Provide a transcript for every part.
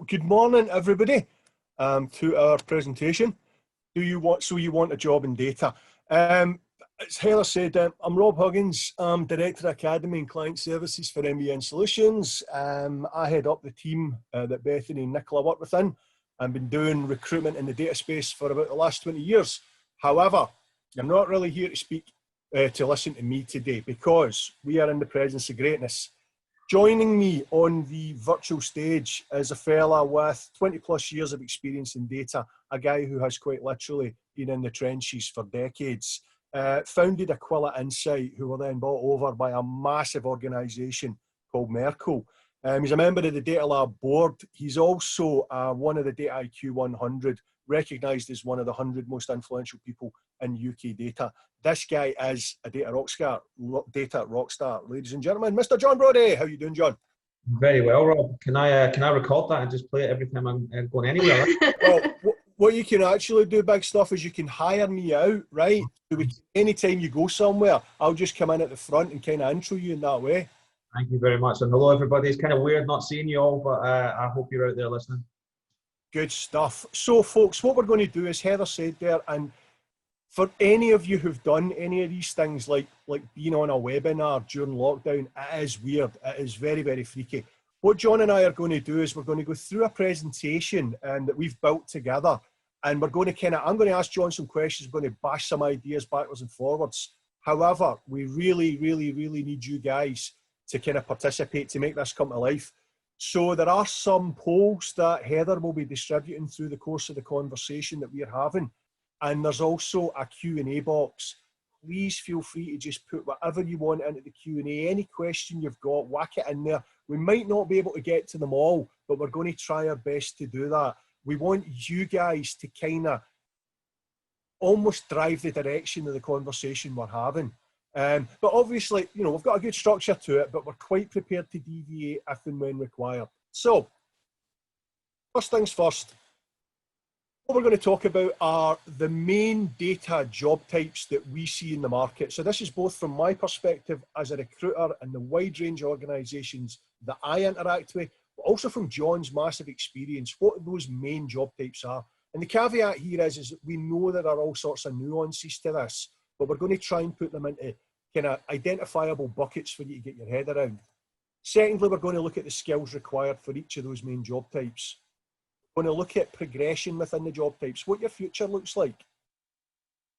Good morning, everybody, to our presentation. You want a job in data? As Heather said, I'm Rob Huggins. I'm Director of Academy and Client Services for MEN Solutions. I head up the team that Bethany and Nicola work within. I've been doing recruitment in the data space for about the last 20 years. However, I'm not really here to speak to listen to me today because we are in the presence of greatness. Joining me on the virtual stage is a fella with 20 plus years of experience in data, a guy who has quite literally been in the trenches for decades. Founded Aquila Insight, who were then bought over by a massive organisation called Merkle. He's a member of the Data Lab board. He's also one of the Data IQ 100, recognised as one of the 100 most influential people in UK data. This guy is a data rock star. Ladies and gentlemen, Mr. John Brodie. How are you doing, John? Very well, Rob. Can I record that and just play it every time I'm going anywhere? Well, what you can actually do, big stuff, is you can hire me out, right? So anytime you go somewhere, I'll just come in at the front and kind of intro you in that way. Thank you very much. And hello, everybody. It's kind of weird not seeing you all, but I hope you're out there listening. Good stuff. So, folks, what we're going to do is, Heather said there, and for any of you who've done any of these things, like being on a webinar during lockdown, it is weird. It is very, very freaky. What John and I are going to do is we're going to go through a presentation that we've built together, and we're going to I'm going to ask John some questions. We're going to bash some ideas backwards and forwards. However, we really, really, really need you guys to kind of participate to make this come to life. So there are some polls that Heather will be distributing through the course of the conversation that we're having. And there's also a Q&A box. Please feel free to just put whatever you want into the Q&A. Any question you've got, whack it in there. We might not be able to get to them all, but we're going to try our best to do that. We want you guys to kind of almost drive the direction of the conversation we're having. But obviously, you know, we've got a good structure to it, but we're quite prepared to deviate if and when required. So, first things first. What we're going to talk about are the main data job types that we see in the market. So this is both from my perspective as a recruiter and the wide range of organisations that I interact with, but also from John's massive experience, what those main job types are. And the caveat here is that we know there are all sorts of nuances to this, but we're going to try and put them into kind of identifiable buckets for you to get your head around. Secondly, we're going to look at the skills required for each of those main job types. We're going to look at progression within the job types, what your future looks like.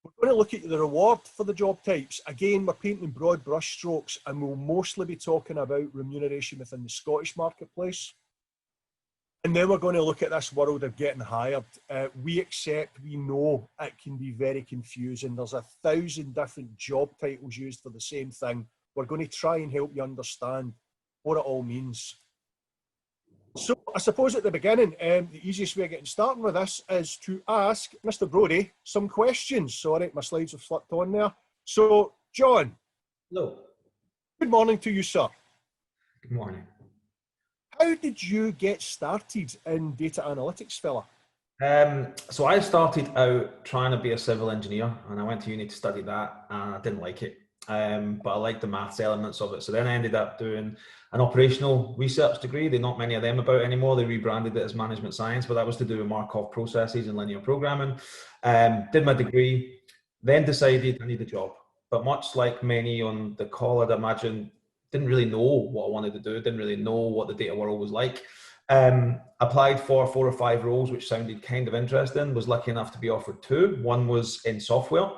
We're going to look at the reward for the job types. Again, we're painting broad brush strokes, and we'll mostly be talking about remuneration within the Scottish marketplace. And then we're going to look at this world of getting hired. We know it can be very confusing. There's 1,000 different job titles used for the same thing. We're going to try and help you understand what it all means. So I suppose at the beginning, the easiest way of getting started with this is to ask Mr. Brodie some questions. Sorry, my slides have flipped on there. So, John. Hello. Good morning to you, sir. Good morning. How did you get started in data analytics, fella? So I started out trying to be a civil engineer, and I went to uni to study that, and I didn't like it. But I liked the maths elements of it. So then I ended up doing an operational research degree. There are not many of them about anymore. They rebranded it as management science, but that was to do with Markov processes and linear programming. Did my degree, then decided I need a job. But much like many on the call, I'd imagine, didn't really know what I wanted to do, didn't really know what the data world was like. Applied for 4 or 5 roles, which sounded kind of interesting, was lucky enough to be offered 2. One was in software,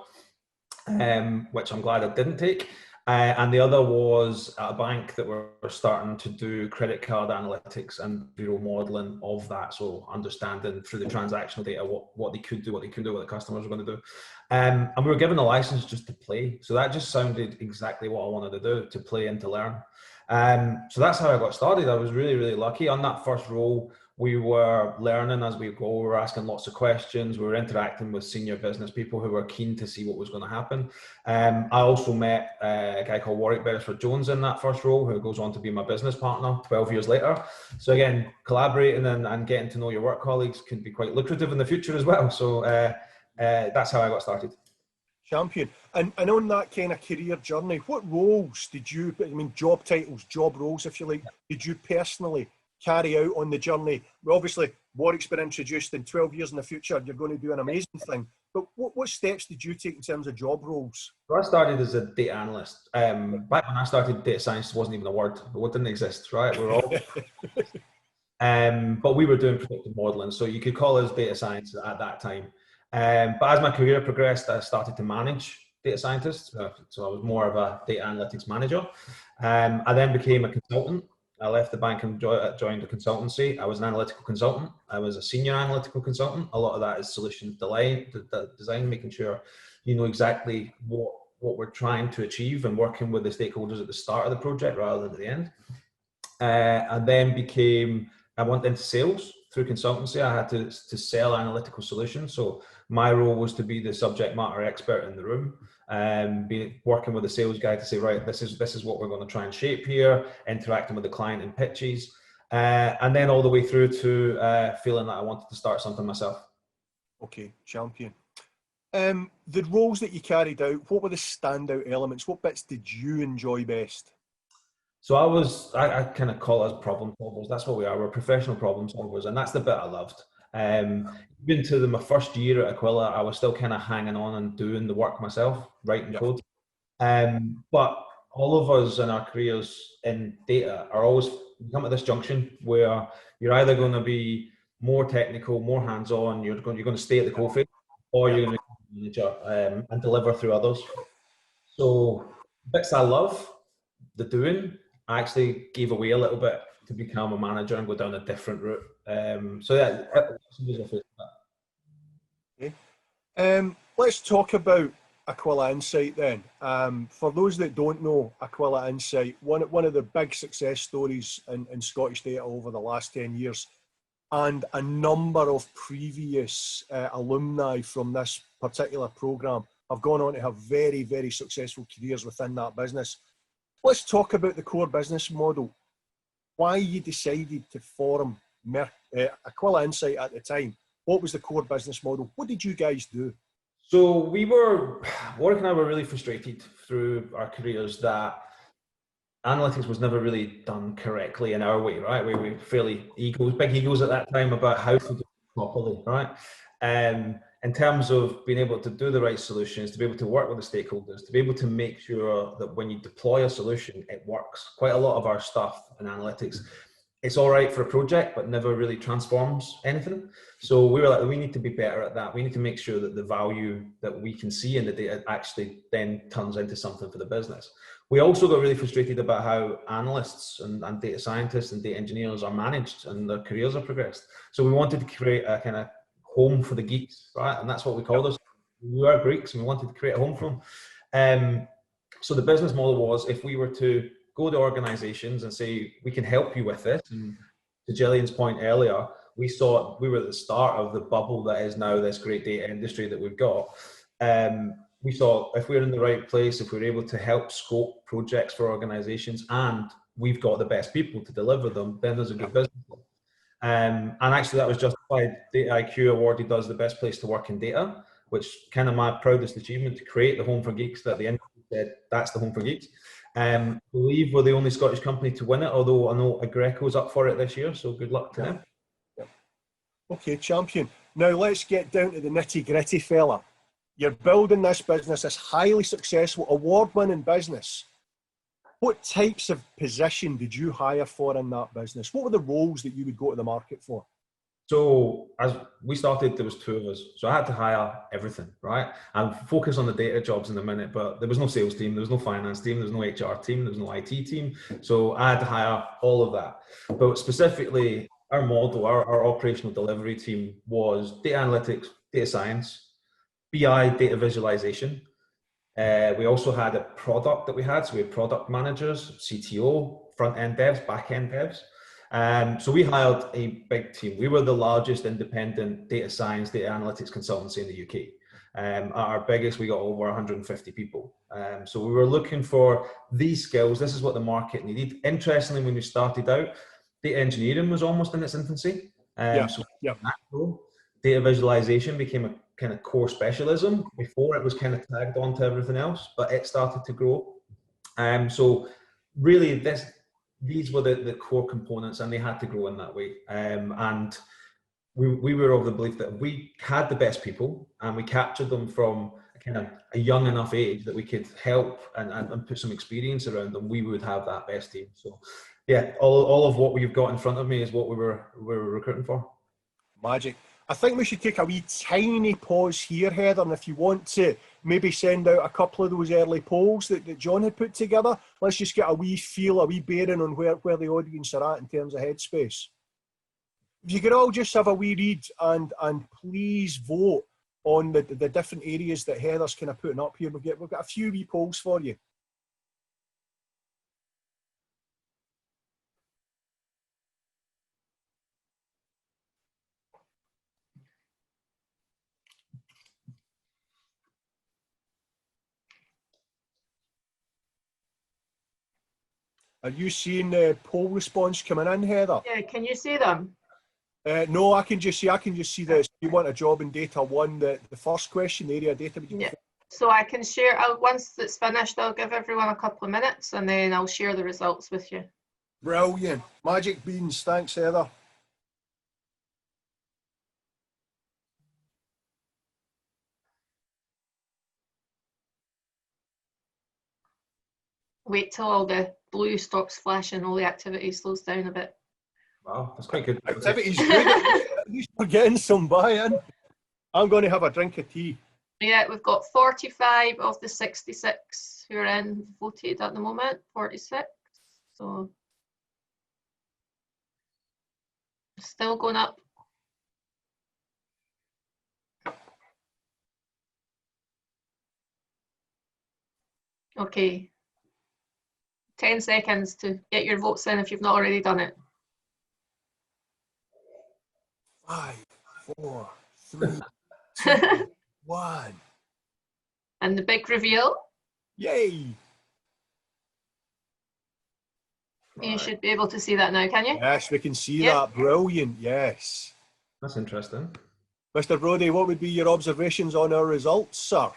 which I'm glad I didn't take. And the other was at a bank that were starting to do credit card analytics and bureau modeling of that. So understanding through the transactional data, what they could do, what the customers were going to do. And we were given a license just to play. So that just sounded exactly what I wanted to do, to play and to learn. So that's how I got started. I was really, really lucky. On that first role, we were learning as we go. We were asking lots of questions. We were interacting with senior business people who were keen to see what was going to happen. I also met a guy called Warwick Beresford-Jones in that first role, who goes on to be my business partner 12 years later. So again, collaborating and getting to know your work colleagues can be quite lucrative in the future as well. So that's how I got started. Champion. And on that kind of career journey, what roles did you, job titles, job roles, if you like, did you personally carry out on the journey? Well, obviously, Warwick's been introduced. In 12 years in the future, you're going to do an amazing thing. But what steps did you take in terms of job roles? So I started as a data analyst. Back when I started, data science wasn't even a word. It didn't exist, right? We were all, but we were doing predictive modeling, so you could call us data science at that time. But as my career progressed, I started to manage data scientists. So I was more of a data analytics manager. I then became a consultant. I left the bank and joined a consultancy. I was an analytical consultant. I was a senior analytical consultant. A lot of that is solution design, making sure you know exactly what we're trying to achieve and working with the stakeholders at the start of the project rather than at the end. I then I went into sales through consultancy. I had to sell analytical solutions. So my role was to be the subject matter expert in the room, be working with the sales guy to say, right, this is what we're going to try and shape here, interacting with the client in pitches, and then all the way through to feeling that I wanted to start something myself. Okay, champion. The roles that you carried out, what were the standout elements? What bits did you enjoy best? So I kind of call us problem solvers. That's what we are. We're professional problem solvers, and that's the bit I loved. Even to my first year at Aquila, I was still kind of hanging on and doing the work myself, writing code. But all of us in our careers in data are always come at this junction where you're either going to be more technical, more hands-on, you're going to stay at the coalface, or you're going to be a manager and deliver through others. So bits I love, the doing, I actually gave away a little bit to become a manager and go down a different route. So yeah, okay. Let's talk about Aquila Insight then. For those that don't know Aquila Insight, one of the big success stories in Scottish data over the last 10 years, and a number of previous alumni from this particular program have gone on to have very, very successful careers within that business. Let's talk about the core business model. Why you decided to form Aquila Insight at the time. What was the core business model? What did you guys do? So Warwick and I were really frustrated through our careers that analytics was never really done correctly in our way, right? We were big egos at that time about how to do it properly, right? In terms of being able to do the right solutions, to be able to work with the stakeholders, to be able to make sure that when you deploy a solution, it works. Quite a lot of our stuff in analytics, it's all right for a project, but never really transforms anything. So we were like, we need to be better at that. We need to make sure that the value that we can see in the data actually then turns into something for the business. We also got really frustrated about how analysts and data scientists and data engineers are managed and their careers are progressed. So we wanted to create a kind of home for the geeks, right? And that's what we called us. We were Greeks and we wanted to create a home for them. So the business model was, if we were to go to organizations and say, we can help you with this, and to Gillian's point earlier, we saw we were at the start of the bubble that is now this great data industry that we've got. We saw if we're in the right place, if we're able to help scope projects for organizations and we've got the best people to deliver them, then there's a good business. And actually that was justified. Data IQ awarded us the best place to work in data, which kind of my proudest achievement, to create the home for geeks that the industry said, that's the home for geeks. I believe we're the only Scottish company to win it, although I know Agreco's up for it this year, so good luck to them. Okay, champion. Now let's get down to the nitty gritty, fella. You're building this business, this highly successful, award-winning business. What types of position did you hire for in that business? What were the roles that you would go to the market for? So as we started, there was two of us. So I had to hire everything, right? I'll focus on the data jobs in a minute, but there was no sales team, there was no finance team, there was no HR team, there was no IT team. So I had to hire all of that. But specifically, our model, our operational delivery team was data analytics, data science, BI, data visualization. We also had a product that we had. So we had product managers, CTO, front-end devs, back-end devs. So we hired a big team. We were the largest independent data science, data analytics consultancy in the UK. At our biggest, we got over 150 people. So we were looking for these skills. This is what the market needed. Interestingly, when we started out, data engineering was almost in its infancy. So data visualization became a kind of core specialism. Before it was kind of tagged on to everything else, but it started to grow. So really these were the core components, and they had to grow in that way. And we were of the belief that if we had the best people and we captured them from kind of a young enough age that we could help and put some experience around them, we would have that best team. So yeah, all of what we've got in front of me is what we were recruiting for. Magic. I think we should take a wee tiny pause here, Heather, and if you want to maybe send out a couple of those early polls that John had put together, let's just get a wee feel, a wee bearing on where the audience are at in terms of headspace. If you could all just have a wee read and please vote on the different areas that Heather's kind of putting up here. We've got a few wee polls for you. Are you seeing the poll response coming in, Heather? Yeah, can you see them? No, I can just see this. You want a job in data one, the first question, the area of data. Yeah. So I can share, once it's finished, I'll give everyone a couple of minutes and then I'll share the results with you. Brilliant. Magic beans. Thanks, Heather. Wait till all the blue stops flashing, all the activity slows down a bit. Wow, that's quite good. Activity's good. At least we're getting some buy-in. I'm going to have a drink of tea. Yeah, we've got 45 of the 66 who are in voted at the moment, 46. So still going up. Okay. 10 seconds to get your votes in if you've not already done it. 5, 4, 3, 2, 1. And the big reveal. Yay! You should be able to see that now, can you? Yes, we can see Yep. that. Brilliant. Yes. That's interesting. Mr. Brodie, what would be your observations on our results, sir?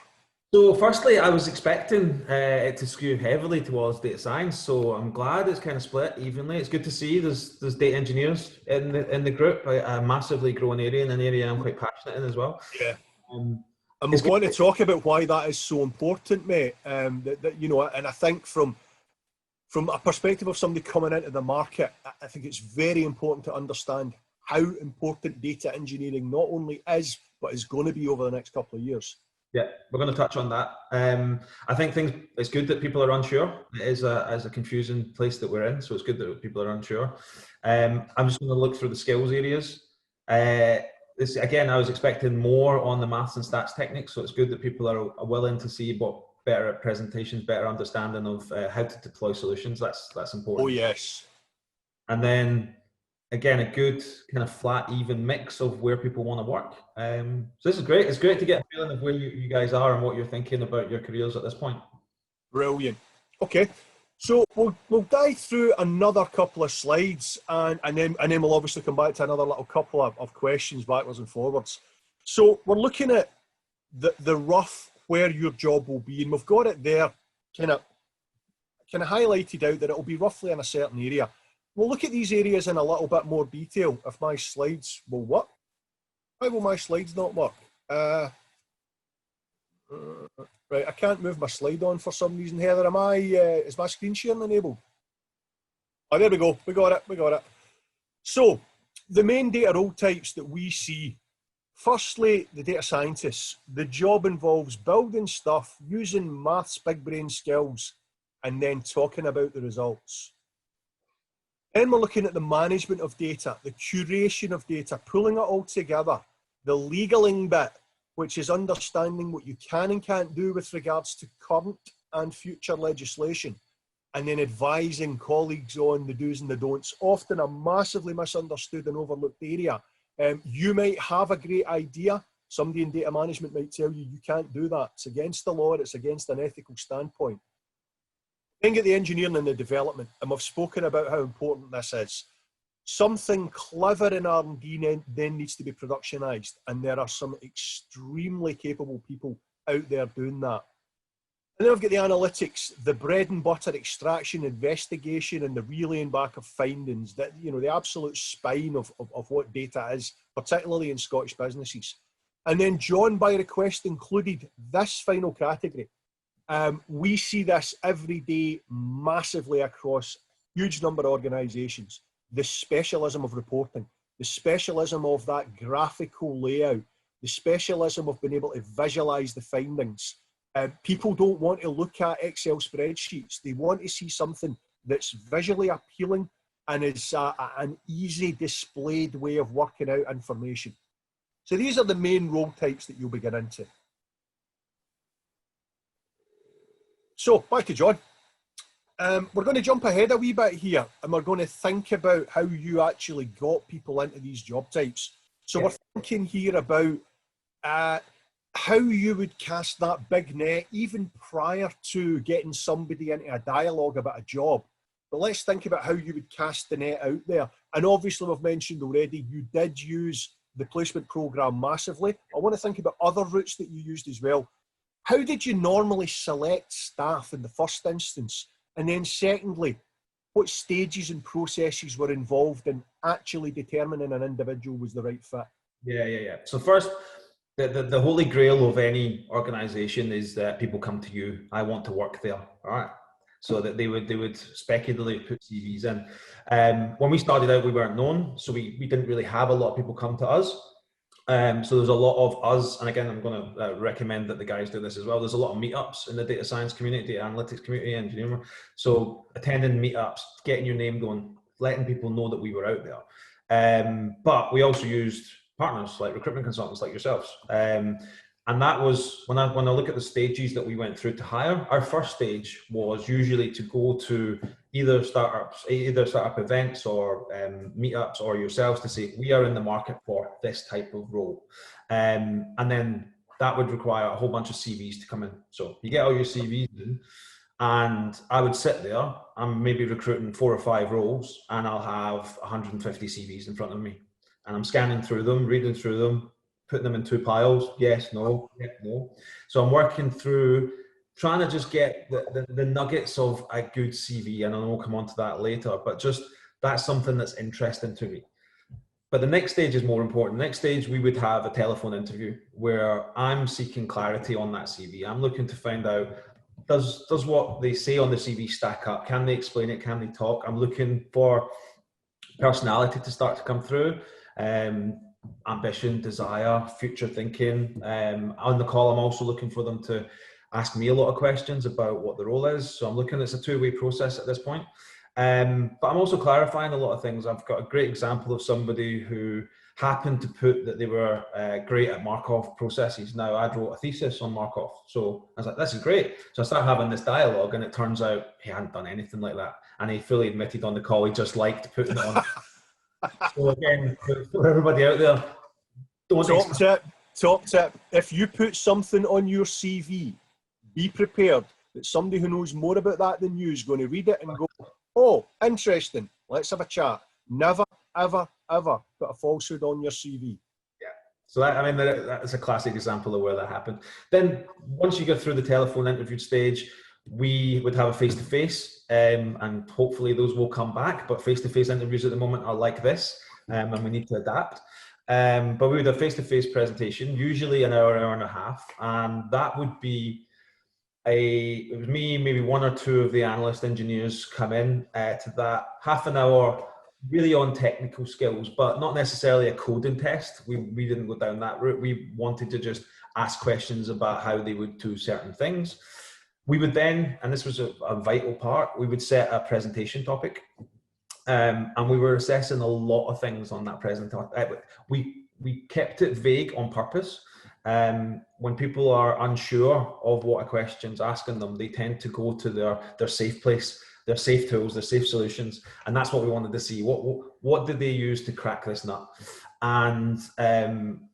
So firstly, I was expecting it to skew heavily towards data science, so I'm glad it's kind of split evenly. It's good to see there's data engineers in the group, a massively growing area, and an area I'm quite passionate in as well. Yeah. And we want to talk about why that is so important, mate. That you know, and I think from a perspective of somebody coming into the market, I think it's very important to understand how important data engineering not only is, but is going to be over the next couple of years. Yeah, we're going to touch on that. I think it's good that people are unsure. It is a confusing place that we're in, so it's good that people are unsure. I'm just going to look through the skills areas. This again, I was expecting more on the maths and stats techniques, so it's good that people are willing to see what better presentations, better understanding of how to deploy solutions. That's important. Oh yes. And then again, a good kind of flat, even mix of where people want to work. So this is great. It's great to get a feeling of where you guys are and what you're thinking about your careers at this point. Brilliant. Okay, so we'll dive through another couple of slides, and then we'll obviously come back to another little couple of questions backwards and forwards. So we're looking at the rough where your job will be, and we've got it there kind of highlighted out that it will be roughly in a certain area. We'll look at these areas in a little bit more detail if my slides will work. Why will my slides not work? Right, I can't move my slide on for some reason, Heather. Is my screen sharing enabled? Oh, there we go. We got it. So, the main data role types that we see. Firstly, the data scientists. The job involves building stuff, using maths, big brain skills, and then talking about the results. Then we're looking at the management of data, the curation of data, pulling it all together, the legaling bit, which is understanding what you can and can't do with regards to current and future legislation, and then advising colleagues on the do's and the don'ts, often a massively misunderstood and overlooked area. You might have a great idea. Somebody in data management might tell you can't do that. It's against the law, it's against an ethical standpoint. Then get the engineering and the development, and we've spoken about how important this is. Something clever in R&D then needs to be productionized, and there are some extremely capable people out there doing that. And then I've got the analytics, the bread and butter extraction, investigation, and the relaying back of findings, that, you know, the absolute spine of what data is, particularly in Scottish businesses. And then John, by request, included this final category. We see this every day massively across a huge number of organisations. The specialism of reporting, the specialism of that graphical layout, the specialism of being able to visualise the findings. People don't want to look at Excel spreadsheets. They want to see something that's visually appealing and is an easy displayed way of working out information. So these are the main role types that you'll be getting into. So back to John. We're going to jump ahead a wee bit here, and we're going to think about how you actually got people into these job types. So we're thinking here about how you would cast that big net even prior to getting somebody into a dialogue about a job. But let's think about how you would cast the net out there. And obviously, we've mentioned already, you did use the placement program massively. I want to think about other routes that you used as well. How did you normally select staff in the first instance? And then secondly, what stages and processes were involved in actually determining an individual was the right fit? Yeah. So first, the holy grail of any organization is that people come to you. I want to work there. All right. So that they would speculatively put CVs in. When we started out, we weren't known, so we didn't really have a lot of people come to us. So there's a lot of us, and again, I'm going to recommend that the guys do this as well. There's a lot of meetups in the data science community, data analytics community, engineering. So attending meetups, getting your name going, letting people know that we were out there. But we also used partners like recruitment consultants like yourselves. And that was, when I look at the stages that we went through to hire, our first stage was usually to go to either startup events or meetups or yourselves to say, we are in the market for this type of role. And then that would require a whole bunch of CVs to come in. So you get all your CVs in, and I would sit there, I'm maybe recruiting 4 or 5 roles, and I'll have 150 CVs in front of me. And I'm scanning through them, reading through them, putting them in 2 piles, yes, no, yes, no. So I'm working through trying to just get the nuggets of a good CV, and I know we'll come on to that later, but just that's something that's interesting to me. But the next stage is more important. The next stage, we would have a telephone interview where I'm seeking clarity on that CV. I'm looking to find out, does what they say on the CV stack up? Can they explain it? Can they talk? I'm looking for personality to start to come through. Ambition, desire, future thinking. On the call, I'm also looking for them to ask me a lot of questions about what the role is. So I'm looking, it's a 2-way process at this point. But I'm also clarifying a lot of things. I've got a great example of somebody who happened to put that they were great at Markov processes. Now, I wrote a thesis on Markov. So I was like, this is great. So I started having this dialogue, and it turns out he hadn't done anything like that. And he fully admitted on the call, he just liked putting it on. So again, for everybody out there, Top tip. If you put something on your CV, be prepared that somebody who knows more about that than you is going to read it and go, oh, interesting, let's have a chat. Never, ever, ever put a falsehood on your CV. Yeah. So that's a classic example of where that happened. Then once you get through the telephone interview stage, we would have a face-to-face, and hopefully those will come back, but face-to-face interviews at the moment are like this, and we need to adapt. But we would have face-to-face presentation, usually an hour, hour and a half, and that would be it was me, maybe 1 or 2 of the analyst engineers come in to that half an hour, really on technical skills, but not necessarily a coding test. We didn't go down that route. We wanted to just ask questions about how they would do certain things. We would then, and this was a vital part, we would set a presentation topic. And we were assessing a lot of things on that presentation. We kept it vague on purpose. When people are unsure of what a question's asking them, they tend to go to their safe place, their safe tools, their safe solutions. And that's what we wanted to see. What did they use to crack this nut? And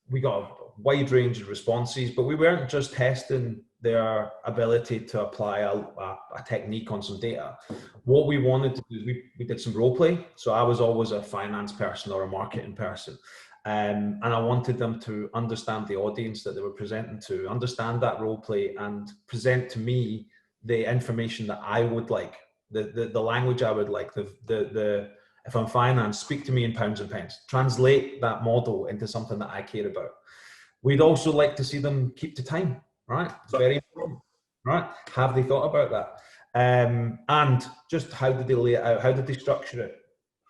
we got a wide range of responses, but we weren't just testing their ability to apply a technique on some data. What we wanted to do is we did some role play. So I was always a finance person or a marketing person. And I wanted them to understand the audience that they were presenting to, understand that role play, and present to me the information that I would like, the language I would like, if I'm finance, speak to me in pounds and pence. Translate that model into something that I care about. We'd also like to see them keep to time, right? It's very important, right? Have they thought about that? And just how did they lay it out? How did they structure it?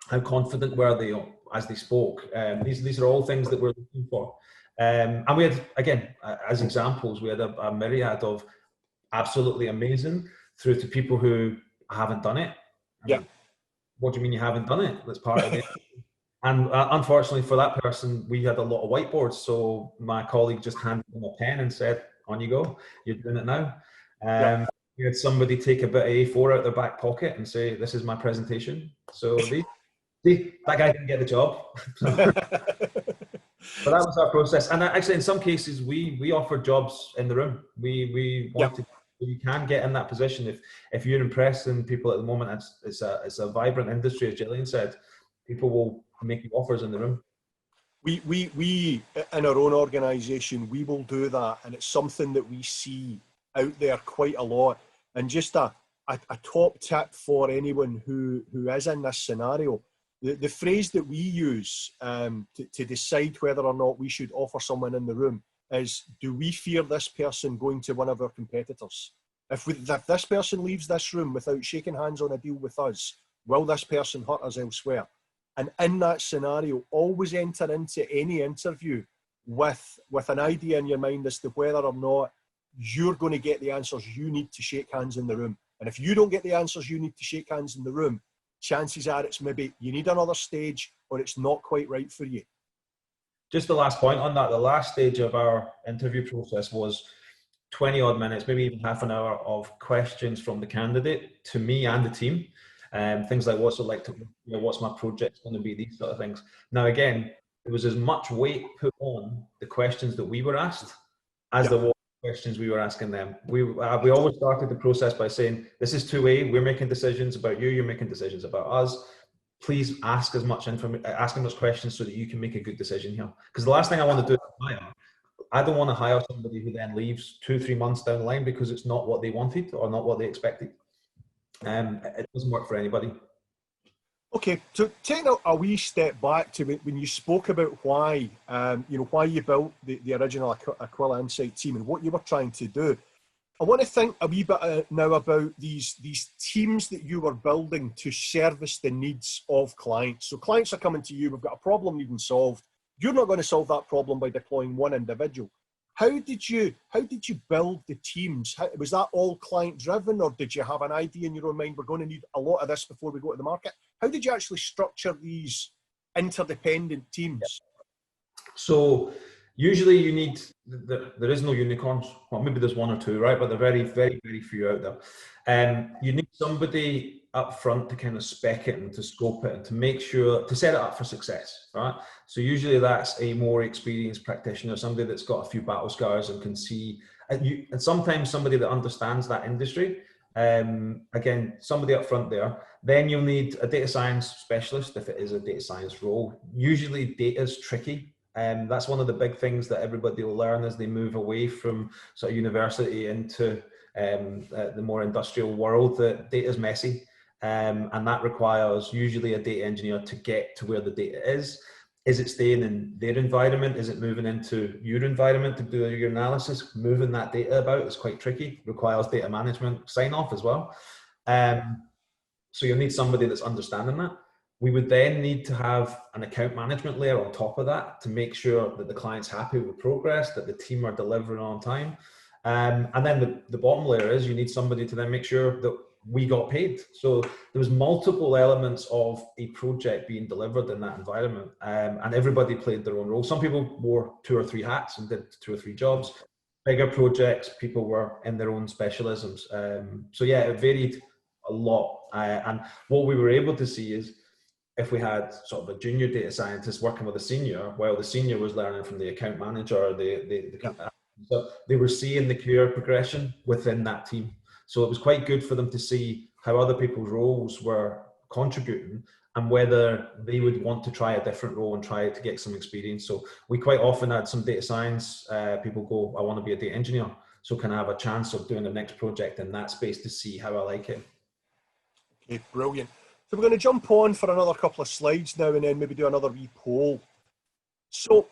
How confident were they as they spoke? These are all things that we're looking for. And we had, again, as examples, we had a myriad of absolutely amazing through to people who haven't done it. Yeah. What do you mean you haven't done it? That's part of it. And unfortunately for that person, we had a lot of whiteboards. So my colleague just handed them a pen and said, on you go, you're doing it now. We had somebody take a bit of A4 out their back pocket and say, this is my presentation. So that guy didn't get the job. But that was our process. And actually, in some cases, we offered jobs in the room. We wanted, you can get in that position if you're impressing people at the moment. It's a vibrant industry, as Gillian said. People will make you offers in the room. We in our own organisation, we will do that, and it's something that we see out there quite a lot. And just a top tip for anyone who is in this scenario, the phrase that we use to decide whether or not we should offer someone in the room is, do we fear this person going to one of our competitors? If this person leaves this room without shaking hands on a deal with us, will this person hurt us elsewhere? And in that scenario, always enter into any interview with an idea in your mind as to whether or not you're going to get the answers you need to shake hands in the room. And if you don't get the answers you need to shake hands in the room, chances are it's maybe you need another stage or it's not quite right for you. Just the last point on that, the last stage of our interview process was 20 odd minutes, maybe even half an hour of questions from the candidate to me and the team. Things like what's it like to, what's my project going to be, these sort of things. Now, again, there was as much weight put on the questions that we were asked as there was questions we were asking them. We always started the process by saying, this is two-way, we're making decisions about you, you're making decisions about us. Please ask as much information, ask as much questions so that you can make a good decision here. Because the last thing I want to do is hire. I don't want to hire somebody who then leaves 2-3 months down the line because it's not what they wanted or not what they expected. It doesn't work for anybody. Okay, so taking a wee step back to when you spoke about why, why you built the original Aquila Insight team and what you were trying to do. I want to think a wee bit now about these teams that you were building to service the needs of clients. So clients are coming to you, we've got a problem needing solved. You're not going to solve that problem by deploying one individual. How did you build the teams? Was that all client driven, or did you have an idea in your own mind, we're going to need a lot of this before we go to the market? How did you actually structure these interdependent teams? So usually you need, there is no unicorns. Well, maybe there's one or two, right? But there are very, very, very few out there. You need somebody up front to kind of spec it and to scope it and to make sure, to set it up for success, right? So usually that's a more experienced practitioner, somebody that's got a few battle scars and can see, and sometimes somebody that understands that industry. Again, somebody up front there. Then you'll need a data science specialist if it is a data science role. Usually data is tricky. That's one of the big things that everybody will learn as they move away from sort of university into the more industrial world, that data is messy. And that requires usually a data engineer to get to where the data is. Is it staying in their environment? Is it moving into your environment to do your analysis? Moving that data about is quite tricky, requires data management sign off as well. So you'll need somebody that's understanding that. We would then need to have an account management layer on top of that to make sure that the client's happy with progress, that the team are delivering on time. And then the bottom layer is you need somebody to then make sure that we got paid. So there was multiple elements of a project being delivered in that environment, and everybody played their own role. Some people wore 2 or 3 hats and did 2 or 3 jobs. Bigger projects, people were in their own specialisms. So yeah, it varied a lot. And what we were able to see is if we had sort of a junior data scientist working with a senior, while the senior was learning from the account manager, so they were seeing the career progression within that team. So it was quite good for them to see how other people's roles were contributing and whether they would want to try a different role and try to get some experience. So we quite often had some data science people go, I want to be a data engineer. So can I have a chance of doing the next project in that space to see how I like it? Okay, brilliant. So we're going to jump on for another couple of slides now and then maybe do another wee poll. So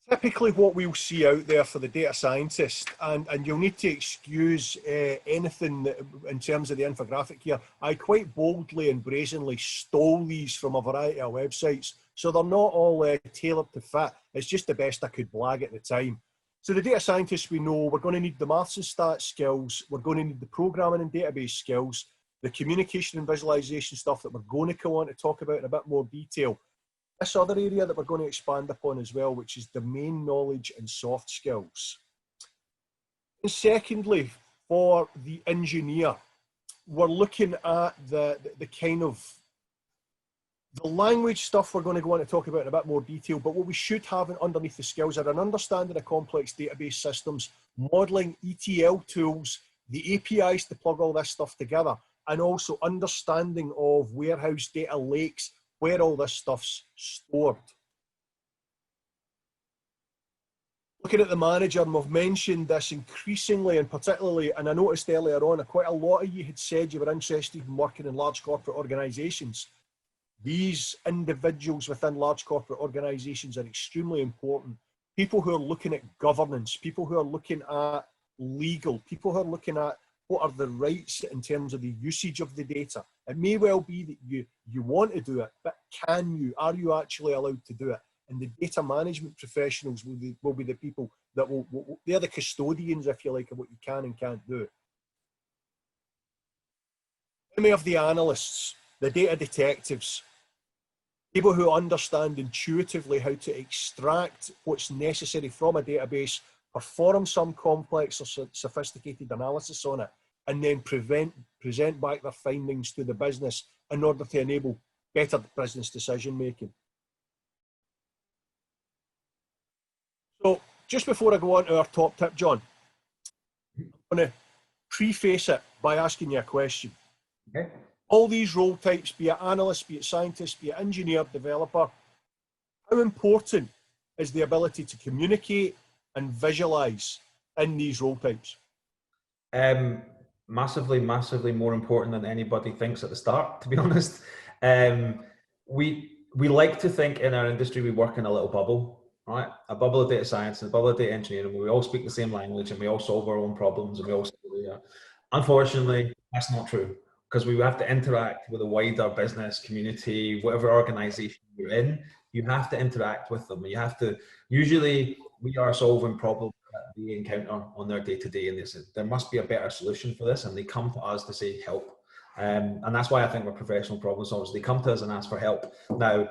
typically what we'll see out there for the data scientist, and you'll need to excuse anything that, in terms of the infographic here, I quite boldly and brazenly stole these from a variety of websites. So they're not all tailored to fit. It's just the best I could blag at the time. So the data scientists, we know we're going to need the maths and stats skills. We're going to need the programming and database skills, the communication and visualization stuff that we're going to go on to talk about in a bit more detail. This other area that we're going to expand upon as well, which is domain knowledge and soft skills. And secondly, for the engineer, we're looking at the kind of the language stuff we're going to go on to talk about in a bit more detail, but what we should have underneath the skills are an understanding of complex database systems, modeling ETL tools, the APIs to plug all this stuff together, and also understanding of warehouse data lakes, where all this stuff's stored. Looking at the manager, and we've mentioned this increasingly, and particularly, and I noticed earlier on, quite a lot of you had said you were interested in working in large corporate organisations. These individuals within large corporate organisations are extremely important. People who are looking at governance, people who are looking at legal, people who are looking at what are the rights in terms of the usage of the data. It may well be that you want to do it, but can you? Are you actually allowed to do it? And the data management professionals will be the people that they're the custodians, if you like, of what you can and can't do. Then we have the analysts, the data detectives, people who understand intuitively how to extract what's necessary from a database, perform some complex or sophisticated analysis on it, and then present back their findings to the business in order to enable better business decision making. So just before I go on to our top tip, John, I'm going to preface it by asking you a question. Okay. All these role types, be it analyst, be it scientist, be it engineer, developer, how important is the ability to communicate and visualize in these role types? Massively, massively more important than anybody thinks at the start, to be honest. We like to think in our industry we work in a little bubble, right? A bubble of data science and a bubble of data engineering. We all speak the same language and we all solve our own problems and we all. Unfortunately, that's not true, because we have to interact with a wider business community, whatever organization you're in. You have to interact with them. You have to. Usually, we are solving problems that they encounter on their day-to-day, and they say there must be a better solution for this, and they come to us to say help. And that's why I think we're professional problem solvers. They come to us and ask for help. Now,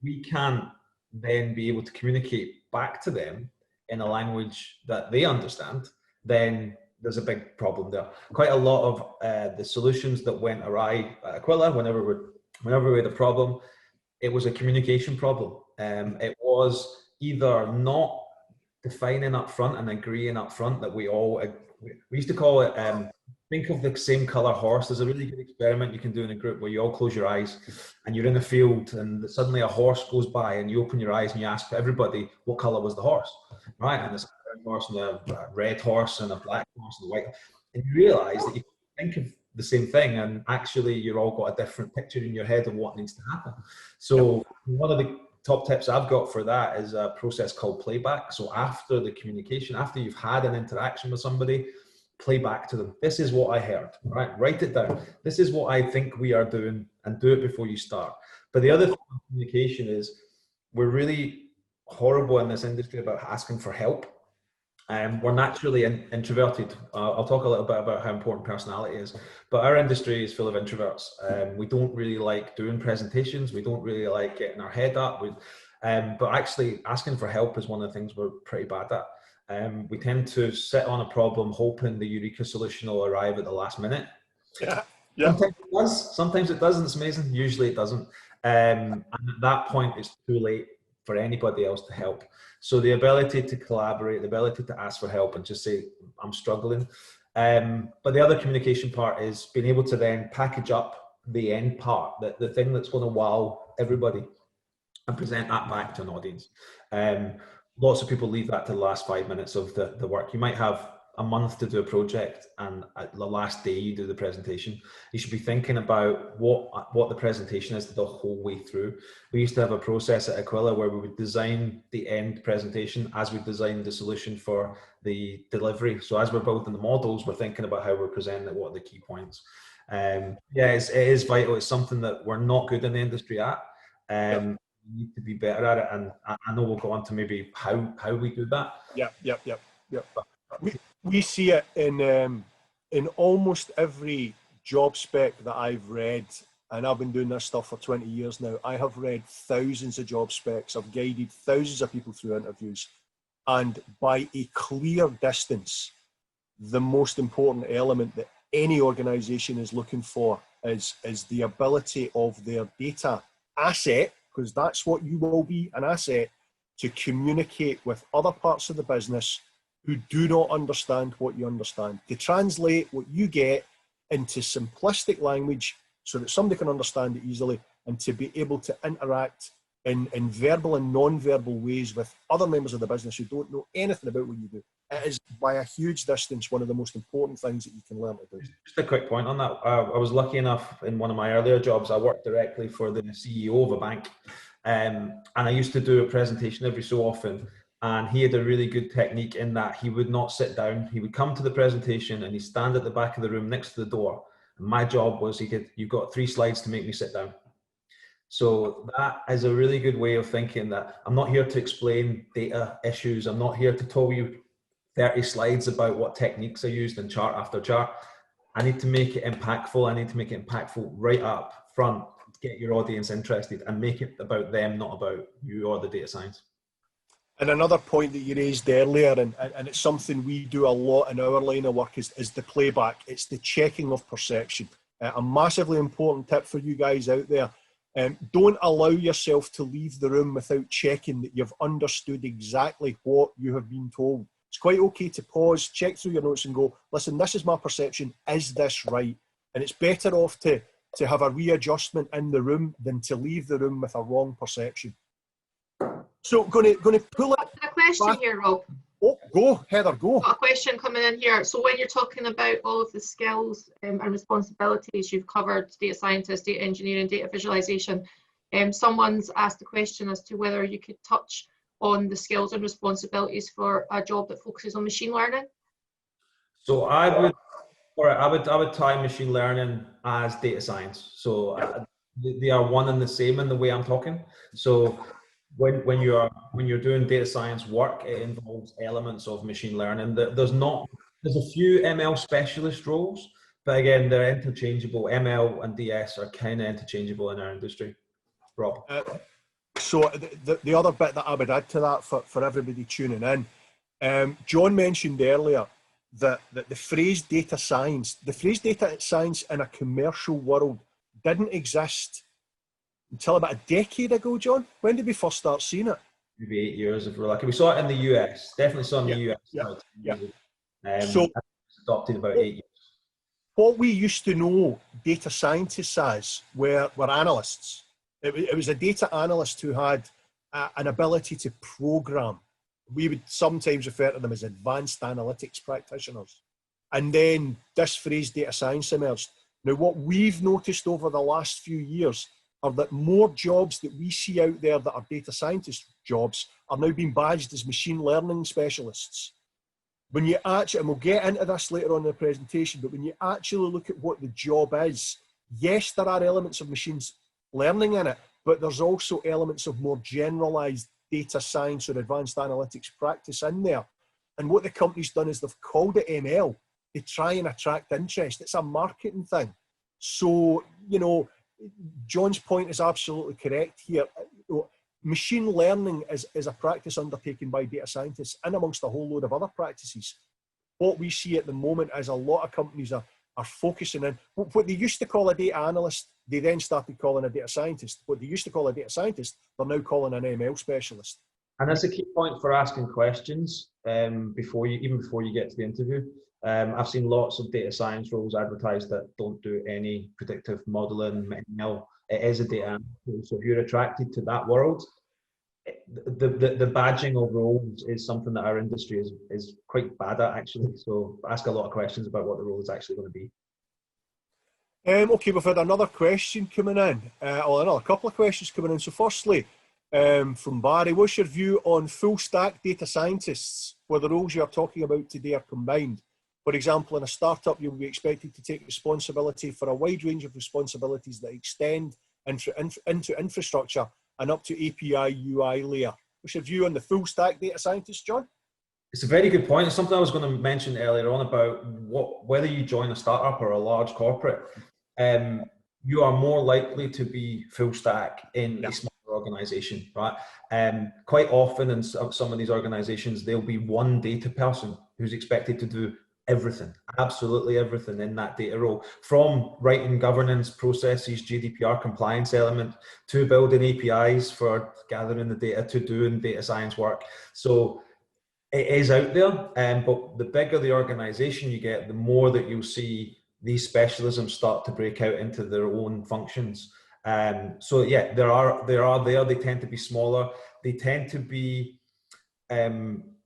we can't then be able to communicate back to them in a language that they understand, then there's a big problem there. Quite a lot of the solutions that went awry at Aquila, whenever we had a problem, it was a communication problem. It was either not defining up front and agreeing up front that we used to call it, think of the same color horse. There's a really good experiment you can do in a group where you all close your eyes and you're in a field and suddenly a horse goes by and you open your eyes and you ask everybody what color was the horse, right? And there's a red horse and a red horse and a black horse and a white, and you realize that you think of the same thing and actually you're all got a different picture in your head of what needs to happen. So one of the top tips I've got for that is a process called playback. So after the communication, after you've had an interaction with somebody, play back to them. This is what I heard, right? Write it down. This is what I think we are doing, and do it before you start. But the other thing with communication is we're really horrible in this industry about asking for help. We're naturally introverted. I'll talk a little bit about how important personality is, but our industry is full of introverts. We don't really like doing presentations. We don't really like getting our head up. But actually asking for help is one of the things we're pretty bad at. We tend to sit on a problem hoping the eureka solution will arrive at the last minute. Yeah. Sometimes it does, sometimes it doesn't. It's amazing. Usually it doesn't. And at that point, it's too late for anybody else to help. So the ability to collaborate, the ability to ask for help and just say, I'm struggling. But the other communication part is being able to then package up the end part, the thing that's going to wow everybody, and present that back to an audience. lots of people leave that to the last 5 minutes of the work. You might have a month to do a project, and at the last day you do the presentation. You should be thinking about what the presentation is the whole way through. We used to have a process at Aquila where we would design the end presentation as we designed the solution for the delivery. So as we're building the models, we're thinking about how we're presenting it, what are the key points. Yeah, it is vital. It's something that we're not good in the industry at. We need to be better at it, and I know we'll go on to maybe how we do that. Yep. We see it in almost every job spec that I've read, and I've been doing this stuff for 20 years now. I have read thousands of job specs. I've guided thousands of people through interviews, and by a clear distance, the most important element that any organization is looking for is the ability of their data asset, because that's what you will be, an asset, to communicate with other parts of the business who do not understand what you understand, to translate what you get into simplistic language so that somebody can understand it easily, and to be able to interact in verbal and non-verbal ways with other members of the business who don't know anything about what you do. It is by a huge distance one of the most important things that you can learn to do. Just a quick point on that. I was lucky enough in one of my earlier jobs, I worked directly for the CEO of a bank, and I used to do a presentation every so often, and he had a really good technique in that he would not sit down. He would come to the presentation and he'd stand at the back of the room next to the door. And my job was, you've got 3 slides to make me sit down. So that is a really good way of thinking, that I'm not here to explain data issues. I'm not here to tell you 30 slides about what techniques are used in chart after chart. I need to make it impactful. I need to make it impactful right up front, get your audience interested, and make it about them, not about you or the data science. And another point that you raised earlier, and it's something we do a lot in our line of work, is the playback. It's the checking of perception. A massively important tip for you guys out there. Don't allow yourself to leave the room without checking that you've understood exactly what you have been told. It's quite okay to pause, check through your notes and go, listen, this is my perception. Is this right? And it's better off to have a readjustment in the room than to leave the room with a wrong perception. So going to pull it. A question back. here, Rob. Oh, go, Heather, go. Got a question coming in here. So when you're talking about all of the skills and responsibilities, you've covered data scientist, data engineering, data visualization. Someone's asked a question as to whether you could touch on the skills and responsibilities for a job that focuses on machine learning. So I would tie machine learning as data science. So they are one and the same in the way I'm talking. So when you're doing data science work, it involves elements of machine learning. There's a few ML specialist roles, but again, they're interchangeable. ML and DS are kind of interchangeable in our industry. Rob. So the other bit that I would add to that for everybody tuning in, John mentioned earlier that the phrase data science in a commercial world didn't exist until about a decade ago, John. When did we first start seeing it? Maybe 8 years if we're lucky. We saw it in the US, definitely saw it in the US. So adopted about 8 years. What we used to know data scientists as were analysts. It was a data analyst who had an ability to program. We would sometimes refer to them as advanced analytics practitioners. And then this phrase data science emerged. Now, what we've noticed over the last few years are that more jobs that we see out there that are data scientist jobs are now being badged as machine learning specialists. When you actually, and we'll get into this later on in the presentation, but when you actually look at what the job is, yes, there are elements of machine learning in it, but there's also elements of more generalized data science or advanced analytics practice in there. And what the company's done is they've called it ML to try and attract interest. It's a marketing thing. So, you know, John's point is absolutely correct here. Machine learning is a practice undertaken by data scientists and amongst a whole load of other practices. What we see at the moment is a lot of companies are focusing in what they used to call a data analyst, they then started calling a data scientist. What they used to call a data scientist, they're now calling an ML specialist. And that's a key point for asking questions before you get to the interview. I've seen lots of data science roles advertised that don't do any predictive modeling. ML, it is a data analyst. So if you're attracted to that world, the badging of roles is something that our industry is quite bad at, actually. So ask a lot of questions about what the role is actually going to be. Okay, we've had another question coming in, or another couple of questions coming in. So firstly, from Barry, what's your view on full stack data scientists, where the roles you are talking about today are combined? For example, in a startup, you'll be expected to take responsibility for a wide range of responsibilities that extend into infrastructure and up to API UI layer. What's your view on the full stack data scientist, John? It's a very good point. It's something I was going to mention earlier on about whether you join a startup or a large corporate, you are more likely to be full stack in a smaller organization, right? Quite often in some of these organizations, there'll be one data person who's expected to do everything, absolutely everything in that data role, from writing governance processes, GDPR compliance element, to building APIs for gathering the data, to doing data science work. So it is out there, but the bigger the organization you get, the more that you'll see these specialisms start to break out into their own functions. So yeah, they are there. They tend to be smaller. They tend to be,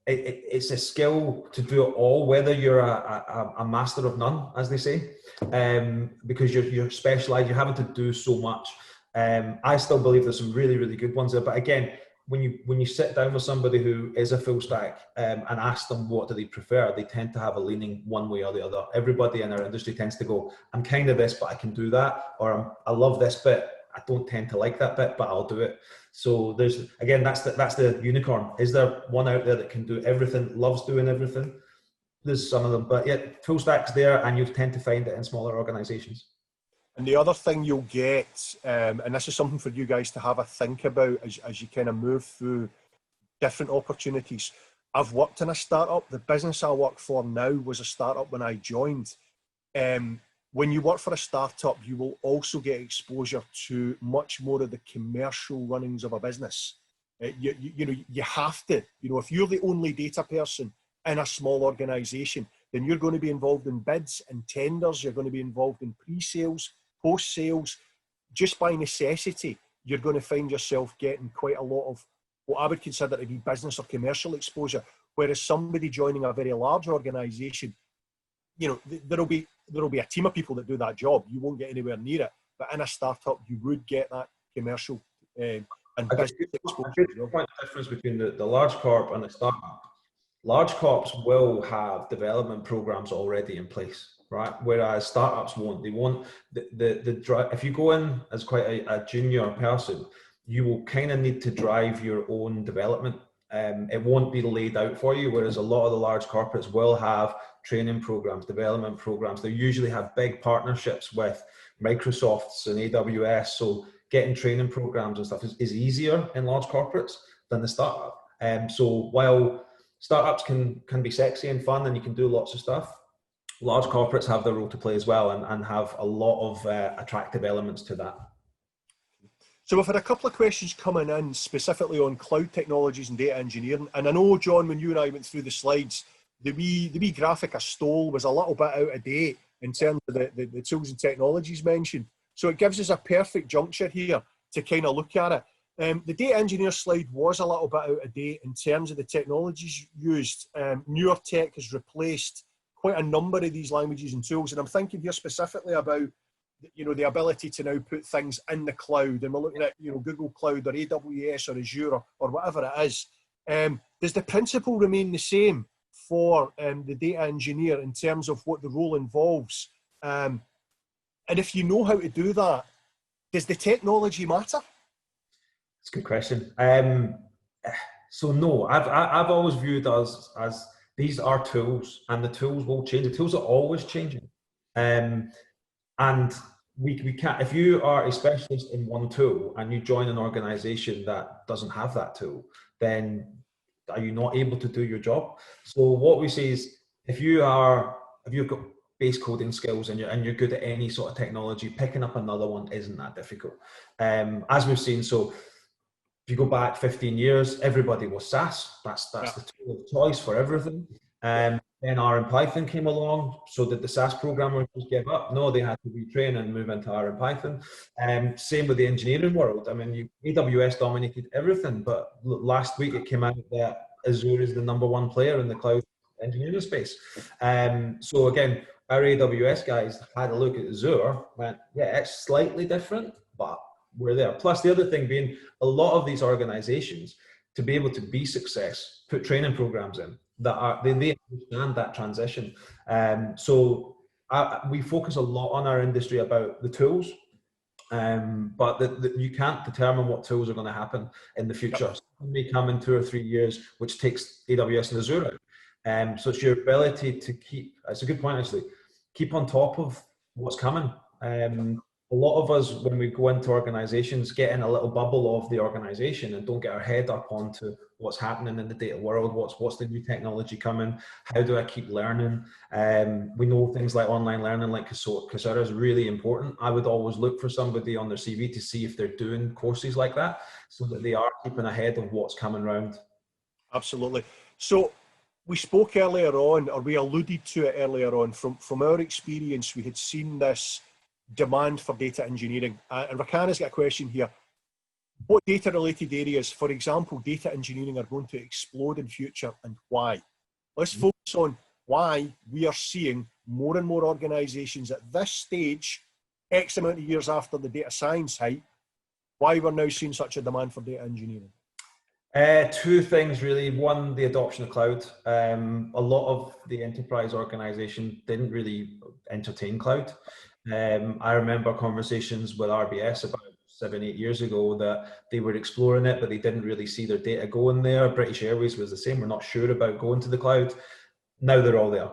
it's a skill to do it all, whether you're a master of none, as they say, because you're specialized, you're having to do so much. I still believe there's some really, really good ones there. But again, when you sit down with somebody who is a full stack and ask them what do they prefer, they tend to have a leaning one way or the other. Everybody in our industry tends to go, I'm kind of this, but I can do that, or I love this bit, I don't tend to like that bit, but I'll do it. So there's, again, that's the unicorn. Is there one out there that can do everything, loves doing everything? There's some of them, but yeah, full stack's there, and you tend to find it in smaller organizations. And the other thing you'll get, and this is something for you guys to have a think about as you kind of move through different opportunities. I've worked in a startup. The business I work for now was a startup when I joined. When you work for a startup, you will also get exposure to much more of the commercial runnings of a business. You have to, if you're the only data person in a small organization, then you're going to be involved in bids and tenders. You're going to be involved in pre-sales, post-sales. Just by necessity, you're going to find yourself getting quite a lot of what I would consider to be business or commercial exposure. Whereas somebody joining a very large organization, there'll be a team of people that do that job. You won't get anywhere near it. But in a startup, you would get that commercial and business exposure. The difference between the large corp and the startup. Large corps will have development programs already in place, right? Whereas startups won't. They won't. If you go in as quite a junior person, you will kind of need to drive your own development. It won't be laid out for you. Whereas a lot of the large corporates will have training programs, development programs. They usually have big partnerships with Microsofts and AWS. So getting training programs and stuff is easier in large corporates than the startup. So while startups can be sexy and fun and you can do lots of stuff, large corporates have their role to play as well and have a lot of attractive elements to that. So we've had a couple of questions coming in specifically on cloud technologies and data engineering. And I know, John, when you and I went through the slides, the wee graphic I stole was a little bit out of date in terms of the tools and technologies mentioned. So it gives us a perfect juncture here to kind of look at it. The data engineer slide was a little bit out of date in terms of the technologies used. Newer tech has replaced quite a number of these languages and tools. And I'm thinking here specifically about, the ability to now put things in the cloud. And we're looking at, Google Cloud or AWS or Azure or whatever it is. Does the principle remain the same for the data engineer in terms of what the role involves? And if you know how to do that, does the technology matter? It's a good question. So no, I've always viewed us as these are tools, and the tools will change. The tools are always changing, and we can't. If you are a specialist in one tool and you join an organization that doesn't have that tool, then are you not able to do your job? So what we say is, if you've got base coding skills and you're good at any sort of technology, picking up another one isn't that difficult. As we've seen, so if you go back 15 years, everybody was SaaS. That's the tool of choice for everything. Then R and Python came along. So did the SAS programmers just give up? No, they had to retrain and move into R and Python. Same with the engineering world. I mean, AWS dominated everything, but last week it came out that Azure is the #1 player in the cloud engineering space. So again, our AWS guys had a look at Azure, went, yeah, it's slightly different, but we're there. Plus the other thing being, a lot of these organizations, to be able to be success, put training programs in that are, they understand that transition. So we focus a lot on our industry about the tools, but you can't determine what tools are going to happen in the future. Yep. Some may come in 2 or 3 years, which takes AWS and Azure out. So it's your ability to keep, it's a good point actually, keep on top of what's coming. A lot of us, when we go into organizations, get in a little bubble of the organization and don't get our head up onto what's happening in the data world, what's the new technology coming, how do I keep learning? We know things like online learning, like Coursera is really important. I would always look for somebody on their CV to see if they're doing courses like that, so that they are keeping ahead of what's coming around. Absolutely. So we spoke earlier on, or we alluded to it earlier on, from our experience, we had seen this demand for data engineering. And Rakana's got a question here. What data related areas, for example, data engineering, are going to explode in future, and why? Let's focus on why we are seeing more and more organizations at this stage, X amount of years after the data science hype, why we're now seeing such a demand for data engineering. 2 things really. One, the adoption of cloud. A lot of the enterprise organization didn't really entertain cloud. I remember conversations with RBS about 7-8 years ago that they were exploring it, but they didn't really see their data going there. British Airways was the same. We're not sure about going to the cloud. Now they're all there.